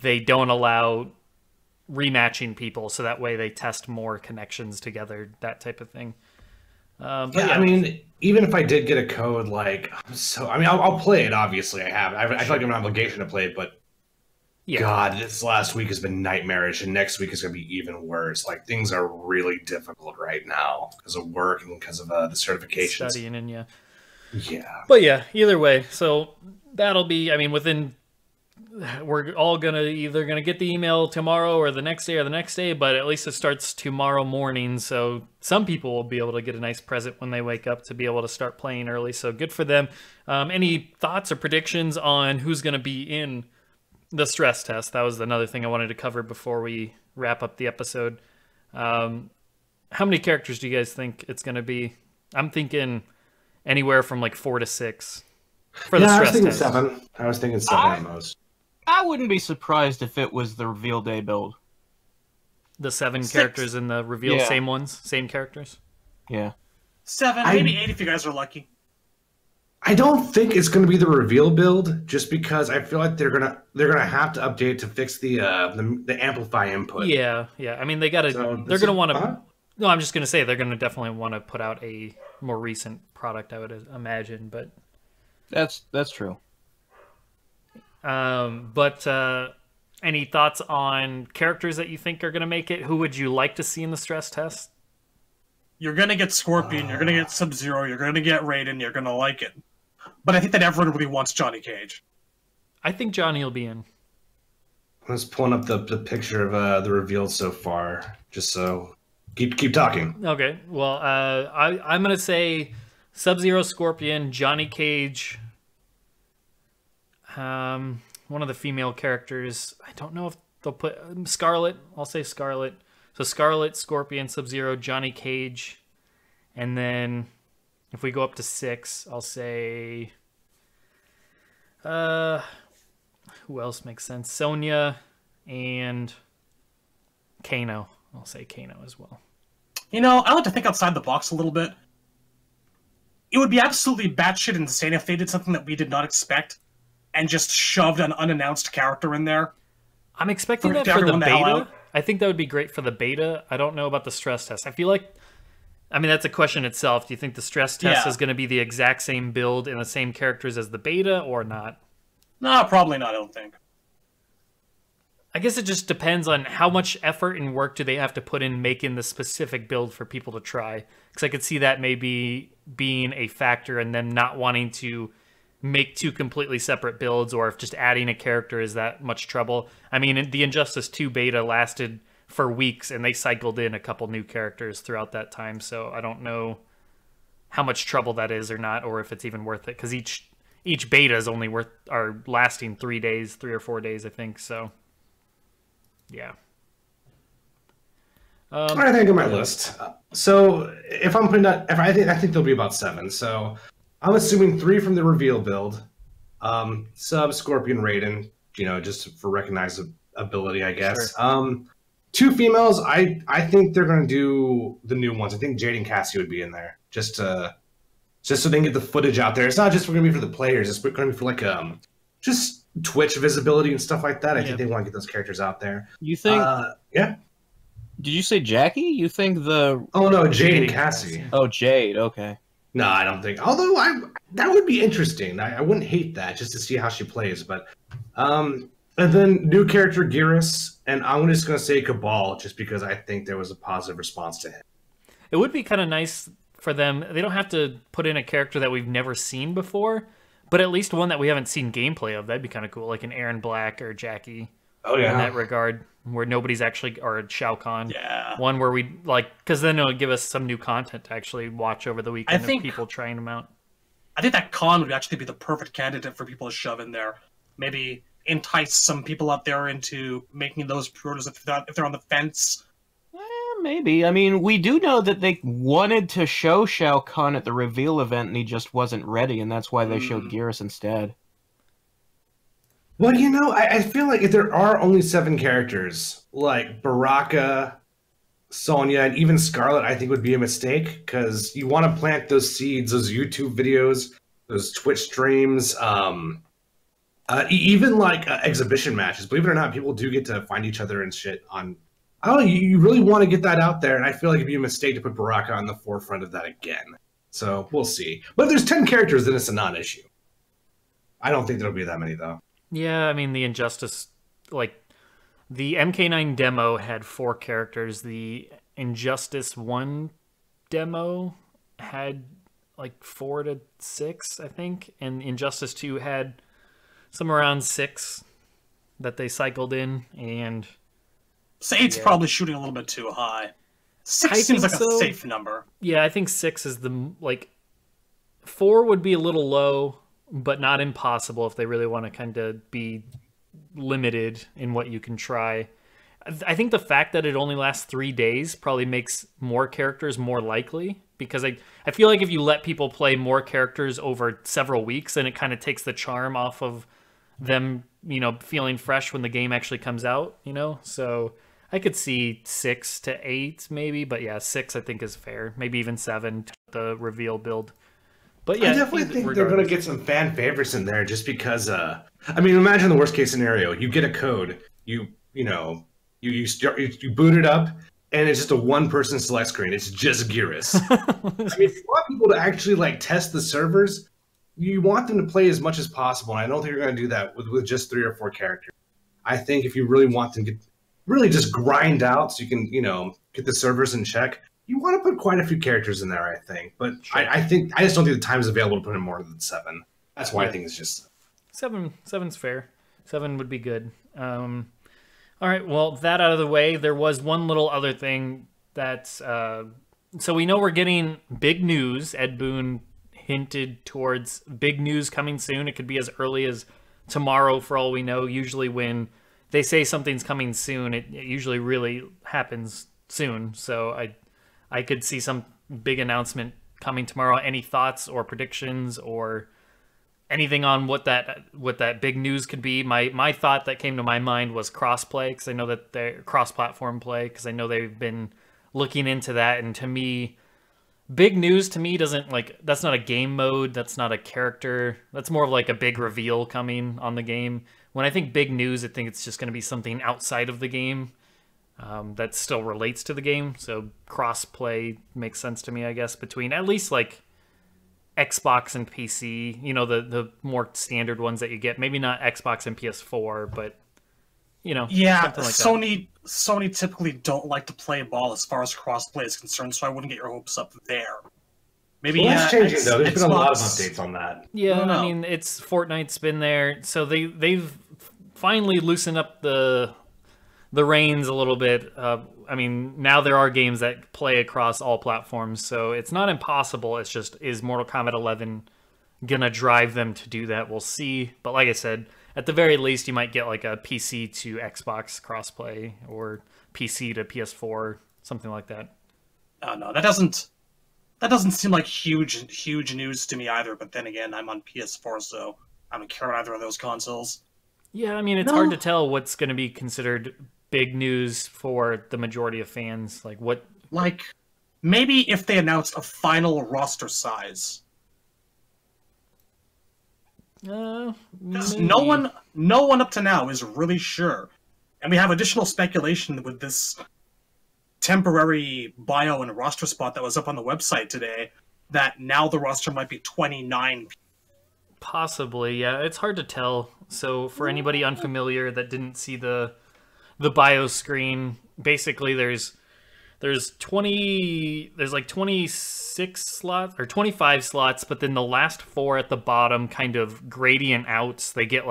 they don't allow rematching people, so that way they test more connections together, that type of thing. But yeah, I mean, even if I did get a code, like, I'll play it, obviously. I feel like I have an obligation to play it, but yeah. God, this last week has been nightmarish, and next week is going to be even worse. Like, things are really difficult right now because of work and because of the certifications. Studying and Yeah. But yeah, either way, so that'll be, I mean, within we're all either gonna get the email tomorrow or the next day, but at least it starts tomorrow morning, so some people will be able to get a nice present when they wake up to be able to start playing early, so good for them. Any thoughts or predictions on who's gonna be in the stress test? That was another thing I wanted to cover before we wrap up the episode. How many characters do you guys think it's gonna be? I'm thinking anywhere from like 4 to 6 for the stress test. I was thinking 7 at most. I wouldn't be surprised if it was the reveal day build. The 7 6. characters in the reveal, Yeah. same characters? Yeah. 7, maybe 8 if you guys are lucky. I don't think it's going to be the reveal build, just because I feel like they're gonna have to update to fix the amplify input. Yeah. I mean, they're gonna want to. No, I'm just gonna say they're gonna definitely want to put out a more recent product, I would imagine. But That's true. Any thoughts on characters that you think are gonna make it? Who would you like to see in the stress test? You're gonna get Scorpion, you're gonna get Sub-Zero, you're gonna get Raiden, you're gonna like it. But I think that everyone really wants Johnny Cage. I think Johnny will be in. I was pulling up the picture of the reveal so far, just so keep talking. Okay, well, I'm gonna say Sub-Zero, Scorpion, Johnny Cage. One of the female characters. I don't know if they'll put Scarlet. I'll say Scarlet. So Scarlet, Scorpion, Sub-Zero, Johnny Cage, and then if we go up to 6, I'll say. Who else makes sense? Sonya and Kano. I'll say Kano as well. You know, I like to think outside the box a little bit. It would be absolutely batshit insane if they did something that we did not expect and just shoved an unannounced character in there. I'm expecting that for the everyone to hell beta. out. I think that would be great for the beta. I don't know about the stress test. I feel like, I mean, that's a question itself. Do you think the stress test Yeah. is going to be the exact same build and the same characters as the beta or not? No, probably not, I don't think. I guess it just depends on how much effort and work do they have to put in making the specific build for people to try. Because I could see that maybe being a factor and them not wanting to make 2 completely separate builds, or if just adding a character is that much trouble. I mean, the Injustice 2 beta lasted for weeks, and they cycled in a couple new characters throughout that time, so I don't know how much trouble that is or not, or if it's even worth it, because each beta is only lasting 3 days, 3 or 4 days, I think, so yeah. I think on my list. So if I'm putting that, I think there'll be about 7. So I'm assuming 3 from the reveal build. Sub, Scorpion, Raiden. You know, just for recognizability, I guess. Sure. 2 females. I think they're going to do the new ones. I think Jade and Cassie would be in there just so they can get the footage out there. It's not just going to be for the players. It's going to be for like just Twitch visibility and stuff like that. I think they want to get those characters out there. You think? Yeah. Did you say Jackie? You think the? Oh no, Jade and Cassie. Oh, Jade. Okay. No, I don't think. Although that would be interesting. I wouldn't hate that just to see how she plays. But and then new character Geras, and I'm just gonna say Cabal just because I think there was a positive response to him. It would be kind of nice for them. They don't have to put in a character that we've never seen before, but at least one that we haven't seen gameplay of. That'd be kind of cool, like an Aaron Black or Jackie. Oh yeah. In that regard, where nobody's actually, or Shao Kahn. Yeah. One where we because then it'll give us some new content to actually watch over the weekend of think- people trying them out. I think that Khan would actually be the perfect candidate for people to shove in there. Maybe entice some people out there into making those pre-orders if they're on the fence. Maybe. I mean, we do know that they wanted to show Shao Kahn at the reveal event, and he just wasn't ready, and that's why they showed Geras instead. Well, you know, I feel like if there are only 7 characters, like Baraka, Sonya, and even Scarlet, I think would be a mistake because you want to plant those seeds, those YouTube videos, those Twitch streams, even like exhibition matches. Believe it or not, people do get to find each other and shit on. I don't know. You really want to get that out there, and I feel like it'd be a mistake to put Baraka on the forefront of that again. So we'll see. But if there's 10 characters, then it's a non-issue. I don't think there'll be that many though. Yeah, I mean the Injustice, like the MK9 demo had 4 characters. The Injustice 1 demo had like 4 to 6, I think, and Injustice 2 had somewhere around 6. that they cycled in, and So 8's probably shooting a little bit too high. 6 I seems think like so. a safe number. yeah, I think 6 is the like 4 would be a little low, but not impossible if they really want to kind of be limited in what you can try. I think the fact that it only lasts 3 days probably makes more characters more likely, because I feel like if you let people play more characters over several weeks, then it kind of takes the charm off of them, feeling fresh when the game actually comes out, So I could see 6 to 8 maybe, but yeah, 6 I think is fair. Maybe even 7 to the reveal build. But yeah, I definitely think they're going to get some fan favorites in there just because, imagine the worst case scenario. You get a code, you boot it up, and it's just a one-person select screen. It's just Gearus. If you want people to actually, test the servers, you want them to play as much as possible, and I don't think you're going to do that with just 3 or 4 characters. I think if you really want them to really just grind out so you can, get the servers in check, you want to put quite a few characters in there, I think. But sure. I just don't think the time is available to put in more than 7. That's why I think it's just 7. 7's fair. 7 would be good. All right, well, that out of the way, there was one little other thing that's... so we know we're getting big news. Ed Boon hinted towards big news coming soon. It could be as early as tomorrow for all we know. Usually when they say something's coming soon, it usually really happens soon. So I could see some big announcement coming tomorrow. Any thoughts or predictions or anything on what that big news could be? My thought that came to my mind was crossplay, because I know that they're cross-platform play, because I know they've been looking into that, and to me, big news to me doesn't that's not a game mode, that's not a character, that's more of like a big reveal coming on the game. When I think big news, I think it's just going to be something outside of the game that still relates to the game. So crossplay makes sense to me, I guess, between at least Xbox and PC, the more standard ones that you get. Maybe not Xbox and PS4, but yeah, something like that. Sony typically don't like to play ball as far as crossplay is concerned, so I wouldn't get your hopes up there. Maybe that's changing though. There's Xbox... been a lot of updates on that. Yeah, I mean, it's Fortnite's been there, so they've finally loosened up the reins a little bit. I mean, now there are games that play across all platforms, so it's not impossible. It's just, is Mortal Kombat 11 gonna drive them to do that? We'll see. But like I said, at the very least, you might get a PC to Xbox crossplay or PC to PS4, something like that. No, that doesn't seem like huge news to me either. But then again, I'm on PS4, so I don't care about either of those consoles. Yeah, I mean, it's hard to tell what's going to be considered big news for the majority of fans. Maybe if they announced a final roster size. Because no one up to now is really sure. And we have additional speculation with this temporary bio and roster spot that was up on the website today, that now the roster might be 29. Possibly, yeah. It's hard to tell. So for anybody unfamiliar that didn't see the bio screen, basically there's 26 slots or 25 slots, but then the last 4 at the bottom kind of gradient out. They get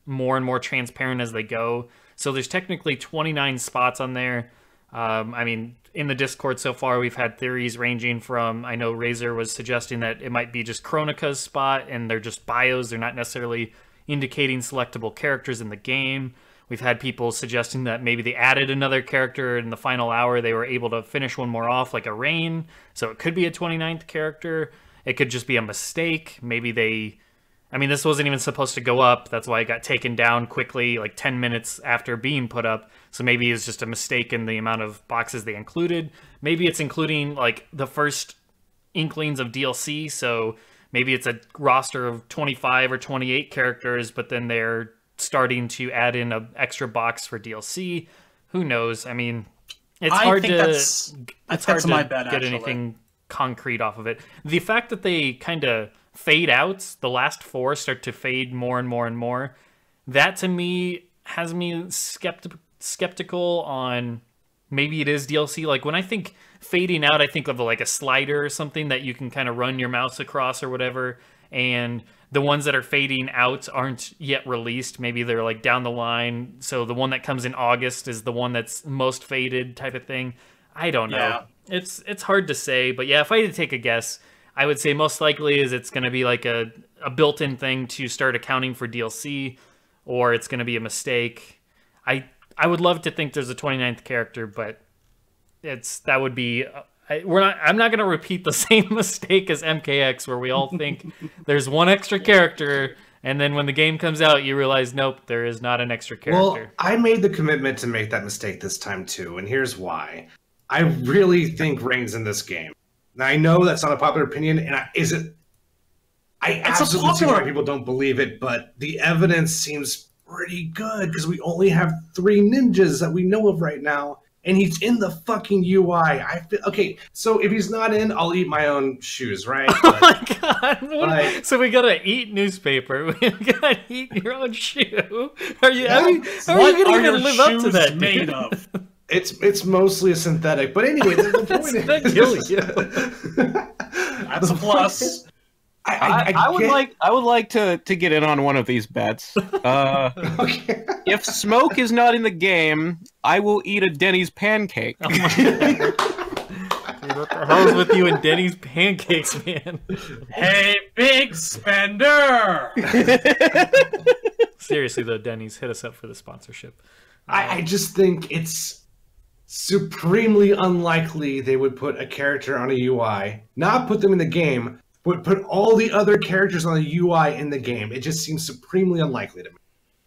more and more transparent as they go. So there's technically 29 spots on there. I mean, in the Discord so far, we've had theories ranging from, I know Razor was suggesting that it might be just Kronika's spot, and they're just bios. They're not necessarily indicating selectable characters in the game. We've had people suggesting that maybe they added another character in the final hour. They were able to finish one more off, like a Rain. So it could be a 29th character. It could just be a mistake. Maybe this wasn't even supposed to go up. That's why it got taken down quickly, 10 minutes after being put up. So maybe it's just a mistake in the amount of boxes they included. Maybe it's including the first inklings of DLC. So maybe it's a roster of 25 or 28 characters, but then they're starting to add in an extra box for DLC. Who knows? I mean, it's hard to get anything concrete off of it. The fact that they kind of fade out, the last 4 start to fade more and more and more, that to me has me skeptical on maybe it is DLC. When I think fading out, I think of a slider or something that you can kind of run your mouse across or whatever, and the ones that are fading out aren't yet released. Maybe they're like down the line. So the one that comes in August is the one that's most faded type of thing. I don't know. Yeah. It's hard to say, but yeah, if I had to take a guess, I would say most likely is it's going to be like a built-in thing to start accounting for DLC, or it's going to be a mistake. I would love to think there's a 29th character, but that would be I'm not going to repeat the same mistake as MKX, where we all think there's one extra character, and then when the game comes out, you realize, nope, there is not an extra character. Well, I made the commitment to make that mistake this time too, and here's why. I really think Rain's in this game. Now, I know that's not a popular opinion, and I absolutely see why people don't believe it, but the evidence seems pretty good, because we only have 3 ninjas that we know of right now, and he's in the fucking UI. Okay, so if he's not in, I'll eat my own shoes, right? Oh my god! So we gotta eat newspaper. We gotta eat your own shoe. How are you gonna even live up to that? Made of? It's mostly a synthetic, but anyway, the point is, that's a plus. I would like to get in on one of these bets. Okay. If Smoke is not in the game, I will eat a Denny's pancake. Oh my god. Dude, what the hell is with you and Denny's pancakes, man? Hey, big spender! Seriously though, Denny's, hit us up for the sponsorship. I just think it's supremely unlikely they would put a character on a UI, not put them in the game, but put all the other characters on the UI in the game. It just seems supremely unlikely to me.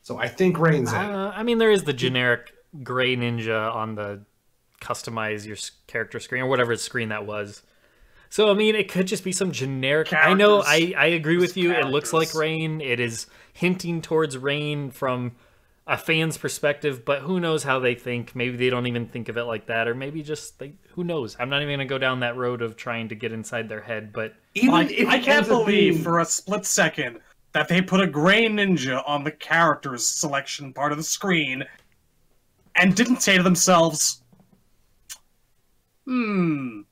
So I think Rain's in. I mean, there is the generic gray ninja on the customize your character screen, or whatever screen that was. So, I mean, it could just be some generic... I know, I agree with you. It looks like Rain. It is hinting towards Rain from a fan's perspective, but who knows how they think. Maybe they don't even think of it like that, or maybe just... who knows? I'm not even going to go down that road of trying to get inside their head, but... I can't believe for a split second that they put a gray ninja on the characters selection part of the screen and didn't say to themselves, wonder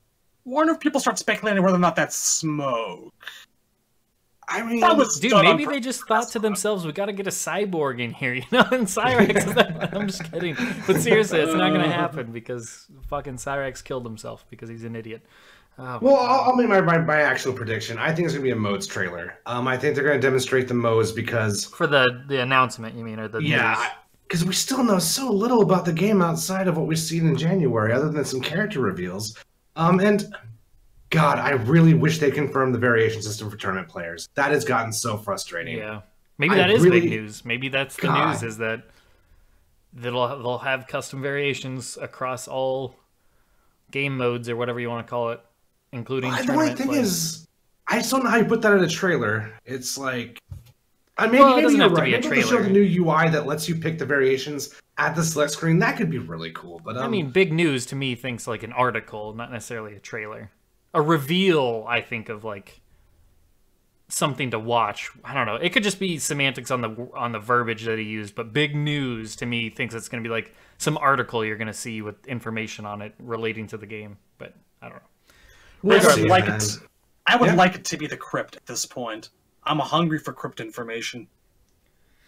if people start speculating whether or not that's Smoke. I mean, dude, maybe they just thought to themselves, we got to get a cyborg in here, you know? And Cyrax, I'm just kidding. But seriously, it's not going to happen because fucking Cyrax killed himself because he's an idiot. Oh, well, I'll make my actual prediction. I think it's going to be a modes trailer. I think they're going to demonstrate the modes because... For the announcement, you mean, or the news? Because we still know so little about the game outside of what we've seen in January, other than some character reveals. And... God, I really wish they confirmed the variation system for tournament players. That has gotten so frustrating. Yeah, maybe that is big news. Maybe that's the news, is that they'll have custom variations across all game modes or whatever you want to call it, including tournament play. The only thing is, I just don't know how you put that in a trailer. It's like, maybe it doesn't have you're to right. be a Maybe trailer. they'll show the new UI that lets you pick the variations at the select screen. That could be really cool. But I mean, big news to me thinks like an article, not necessarily a trailer. A reveal, I think, of like something to watch. I don't know. It could just be semantics on the verbiage that he used, but big news to me thinks it's going to be like some article you're going to see with information on it relating to the game. But I don't know. I would like it to be the crypt at this point. I'm hungry for crypt information.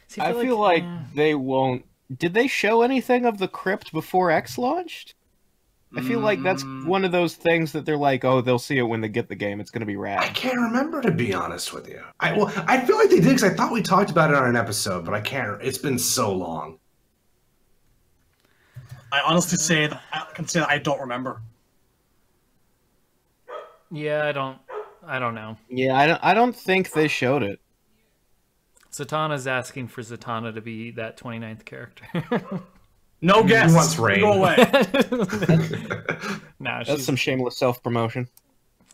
See, I feel like they won't. Did they show anything of the crypt before X launched? I feel like that's one of those things that they're like, oh, they'll see it when they get the game. It's going to be rad. I can't remember, to be honest with you. I feel like they did because I thought we talked about it on an episode, but I can't. It's been so long. I honestly can say that I don't remember. Yeah, I don't know. Yeah, I don't think they showed it. Zatanna's asking for Zatanna to be that 29th character. No guess. He wants Rain. Go away. Nah, that's some shameless self-promotion.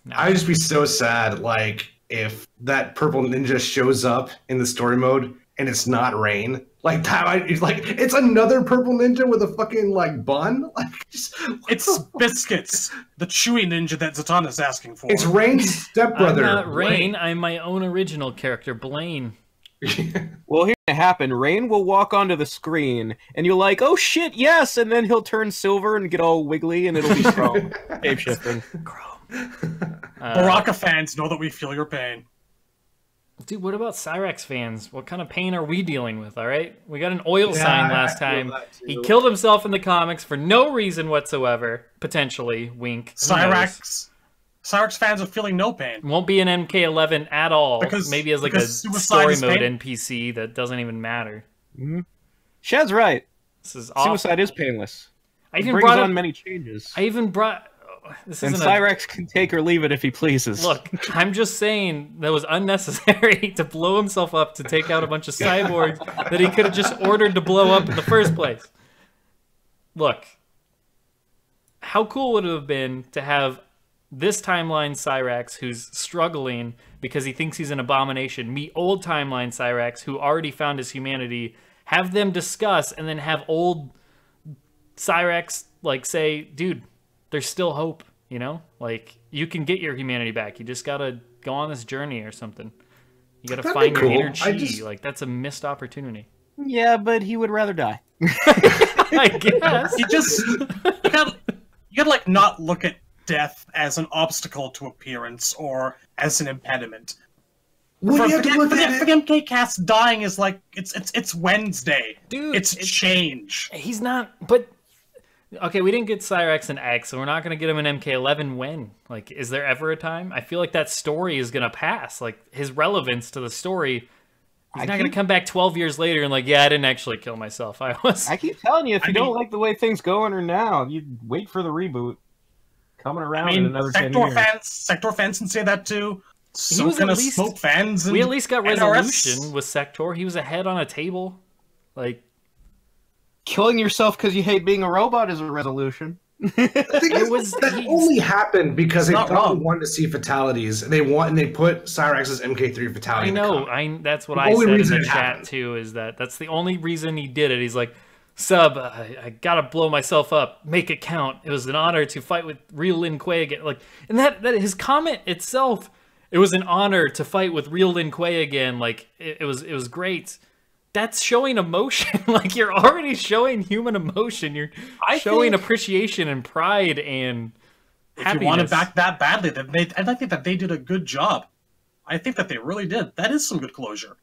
Nah. I'd just be so sad, like, if that purple ninja shows up in the story mode and it's not Rain. Like, it's another purple ninja with a fucking, like, bun? Like, it's Biscuits, the chewy ninja that Zatanna's asking for. It's Rain's stepbrother. I'm not Rain. I'm my own original character, Blaine. Well, here's what happened. Rain will walk onto the screen, and you're like, oh shit, yes! And then he'll turn silver and get all wiggly, and it'll be Chrome. Shape-shifting. Chrome. Baraka fans know that we feel your pain. Dude, what about Cyrax fans? What kind of pain are we dealing with, all right? We got an oil sign last time. He killed himself in the comics for no reason whatsoever, potentially. Wink. Cyrax fans are feeling no pain. Won't be an MK11 at all. Maybe as like a story mode pain. NPC that doesn't even matter. Mm-hmm. Shad's right. This is awful. Suicide is painless. I It even brings brought on up, many changes. I even brought... This And isn't Cyrax can take or leave it if he pleases. Look, I'm just saying that was unnecessary to blow himself up to take out a bunch of cyborgs that he could have just ordered to blow up in the first place. Look, how cool would it have been to have this timeline Cyrax, who's struggling because he thinks he's an abomination, meet old timeline Cyrax, who already found his humanity, have them discuss, and then have old Cyrax, like, say, dude, there's still hope, you know? Like, you can get your humanity back. You just gotta go on this journey or something. You gotta find your inner chi. Like, that's a missed opportunity. Yeah, but he would rather die. I guess. You gotta like not look at death as an obstacle to appearance or as an impediment. For MK Cast, dying is like it's Wednesday. Dude, it's change. He's not, but okay, we didn't get Cyrax in X, so we're not gonna get him in MK11 when? Like, is there ever a time? I feel like that story is gonna pass. Like, his relevance to the story, he's not gonna come back 12 years later and like, yeah, I didn't actually kill myself. I keep telling you, if you don't like the way things go on or now, you wait for the reboot. Coming around in another 10 years. Sector fans can say that too. So can Smoke fans. We at least got resolution with Sector. He was a head on a table. Like, killing yourself because you hate being a robot is a resolution. That only happened because they probably wanted to see fatalities. They put Cyrax's MK3 fatality. I know. That's what I said in the chat too. Is that's the only reason he did it? He's like, Sub, I gotta blow myself up. Make it count. It was an honor to fight with real Lin Kuei again. Like, and that his comment itself, it was an honor to fight with real Lin Kuei again. Like, it was great. That's showing emotion. Like, you're already showing human emotion. You're showing appreciation and pride and happiness. If you want to back that badly, I think that they did a good job. I think that they really did. That is some good closure.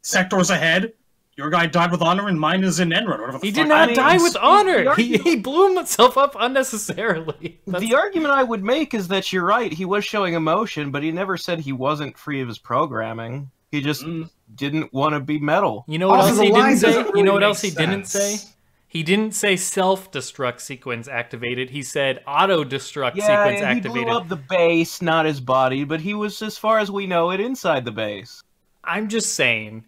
Sector's ahead. Your guy died with honor, and mine is in Enron. He did not die with honor. He blew himself up unnecessarily. The argument I would make is that you're right. He was showing emotion, but he never said he wasn't free of his programming. He just didn't want to be metal. You know what else he didn't say? You know what else he didn't say? He didn't say self-destruct sequence activated. He said auto-destruct sequence activated. He blew up the base, not his body, but he was, as far as we know it, inside the base. I'm just saying.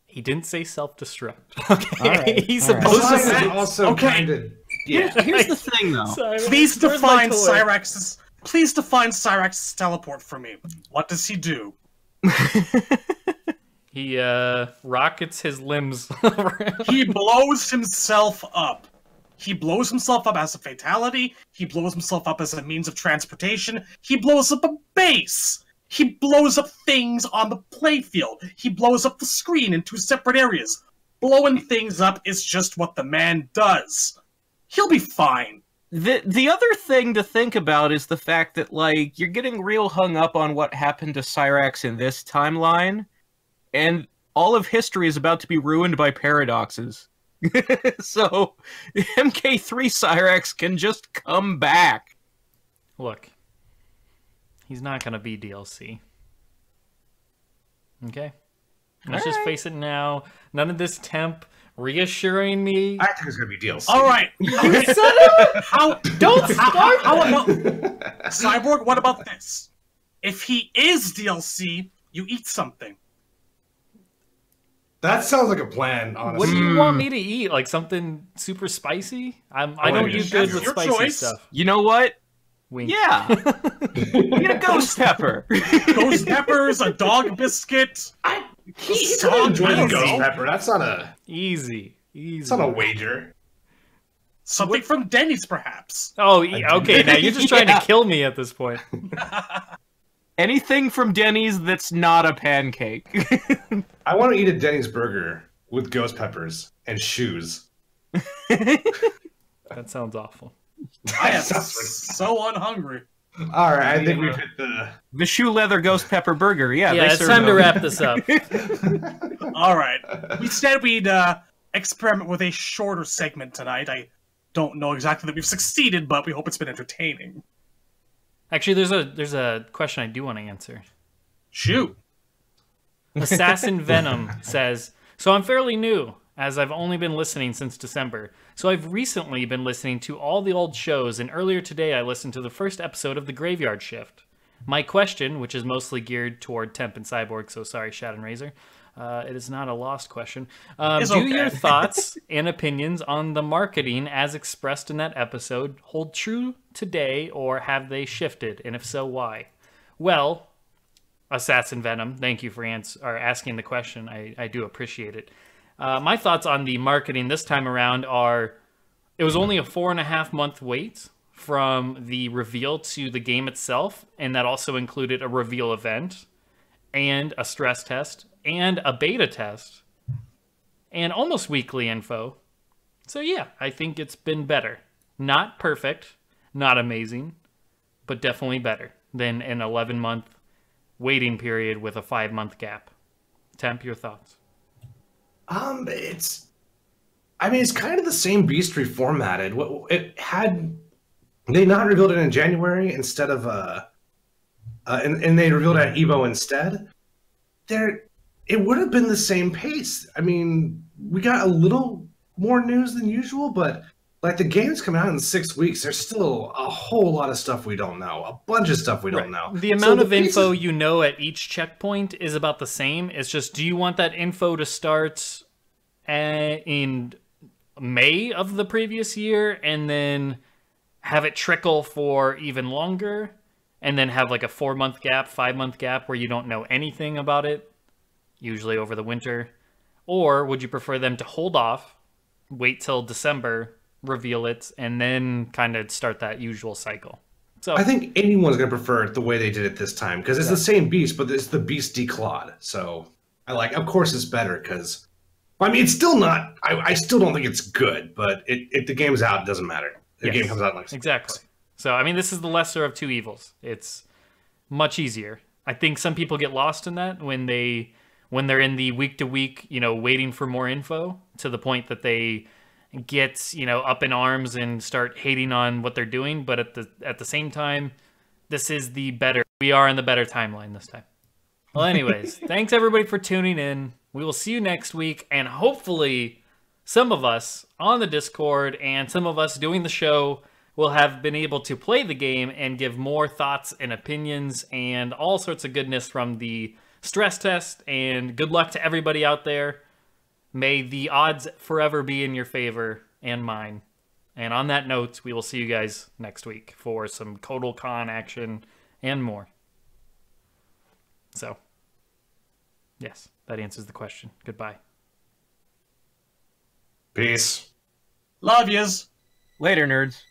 He didn't say self-destruct. Okay, right. He's supposed to say. Also, okay. Here's the thing, though. Please define Cyrax's. Please define Cyrax's teleport for me. What does he do? He rockets his limbs. He blows himself up. He blows himself up as a fatality. He blows himself up as a means of transportation. He blows up a base. He blows up things on the playfield. He blows up the screen in two separate areas. Blowing things up is just what the man does. He'll be fine. The other thing to think about is the fact that, like, you're getting real hung up on what happened to Cyrax in this timeline, and all of history is about to be ruined by paradoxes. So, MK3 Cyrax can just come back. Look. He's not going to be DLC. Okay? Let's just face it now. None of this temp reassuring me. I think it's going to be DLC. All right. You said it? Don't start Cyborg, what about this? If he is DLC, you eat something. That sounds like a plan, honestly. What do you want me to eat? Like something super spicy? I don't do good with spicy stuff. You know what? Wink. Yeah. Get a ghost pepper. Ghost peppers, a dog biscuit. He could enjoy the ghost pepper. That's not a... Easy. It's not a wager. Something from Denny's, perhaps. Oh, okay. Now you're just trying to kill me at this point. Anything from Denny's that's not a pancake. I want to eat a Denny's burger with ghost peppers and shoes. That sounds awful. I am so unhungry. All right, I think we've hit The shoe leather ghost pepper burger. Yeah, Yeah, they it's serve time to those. wrap this up. All right. We said we'd experiment with a shorter segment tonight. I don't know exactly that we've succeeded, but we hope it's been entertaining. Actually, there's a question I do want to answer. Shoot. Assassin Venom says, so I'm fairly new, as I've only been listening since December. So I've recently been listening to all the old shows, and earlier today I listened to the first episode of The Graveyard Shift. My question, which is mostly geared toward Temp and Cyborg, so sorry, Shad and Razor, it is not a lost question. It's Do okay. your thoughts and opinions on the marketing as expressed in that episode hold true today, or have they shifted? And if so, why? Well, Assassin Venom, thank you for asking the question. I do appreciate it. My thoughts on the marketing this time around are, it was only a 4.5 month wait from the reveal to the game itself, and that also included a reveal event and a stress test and a beta test and almost weekly info. So yeah, I think it's been better. Not perfect, not amazing, but definitely better than an 11-month waiting period with a 5-month gap. Temp, your thoughts? it's kind of the same beast reformatted. It had they not revealed it in January instead of and they revealed it at Evo instead. It would have been the same pace. I mean, we got a little more news than usual, but like the game's coming out in 6 weeks. There's still a whole lot of stuff we don't know. A bunch of stuff we don't know. The amount of info you know at each checkpoint is about the same. It's just, do you want that info to start in May of the previous year and then have it trickle for even longer and then have like a 4-month gap, 5-month gap where you don't know anything about it, usually over the winter? Or would you prefer them to hold off, wait till December, reveal it, and then kind of start that usual cycle? So I think anyone's going to prefer it the way they did it this time, because it's the same beast, but it's the beast declawed. So of course it's better, because it's still not, I still don't think it's good, but if the game's out, it doesn't matter. The game comes out next exactly. So this is the lesser of two evils. It's much easier. I think some people get lost in that when they're in the week to week, waiting for more info, to the point that they get, up in arms and start hating on what they're doing. But at the same time, we are in the better timeline this time. Well, anyways, thanks everybody for tuning in. We will see you next week, and hopefully some of us on the Discord and some of us doing the show will have been able to play the game and give more thoughts and opinions and all sorts of goodness from the stress test. And good luck to everybody out there. May the odds forever be in your favor and mine. And on that note, we will see you guys next week for some Kotal Khan action and more. So, yes, that answers the question. Goodbye. Peace. Love yous. Later, nerds.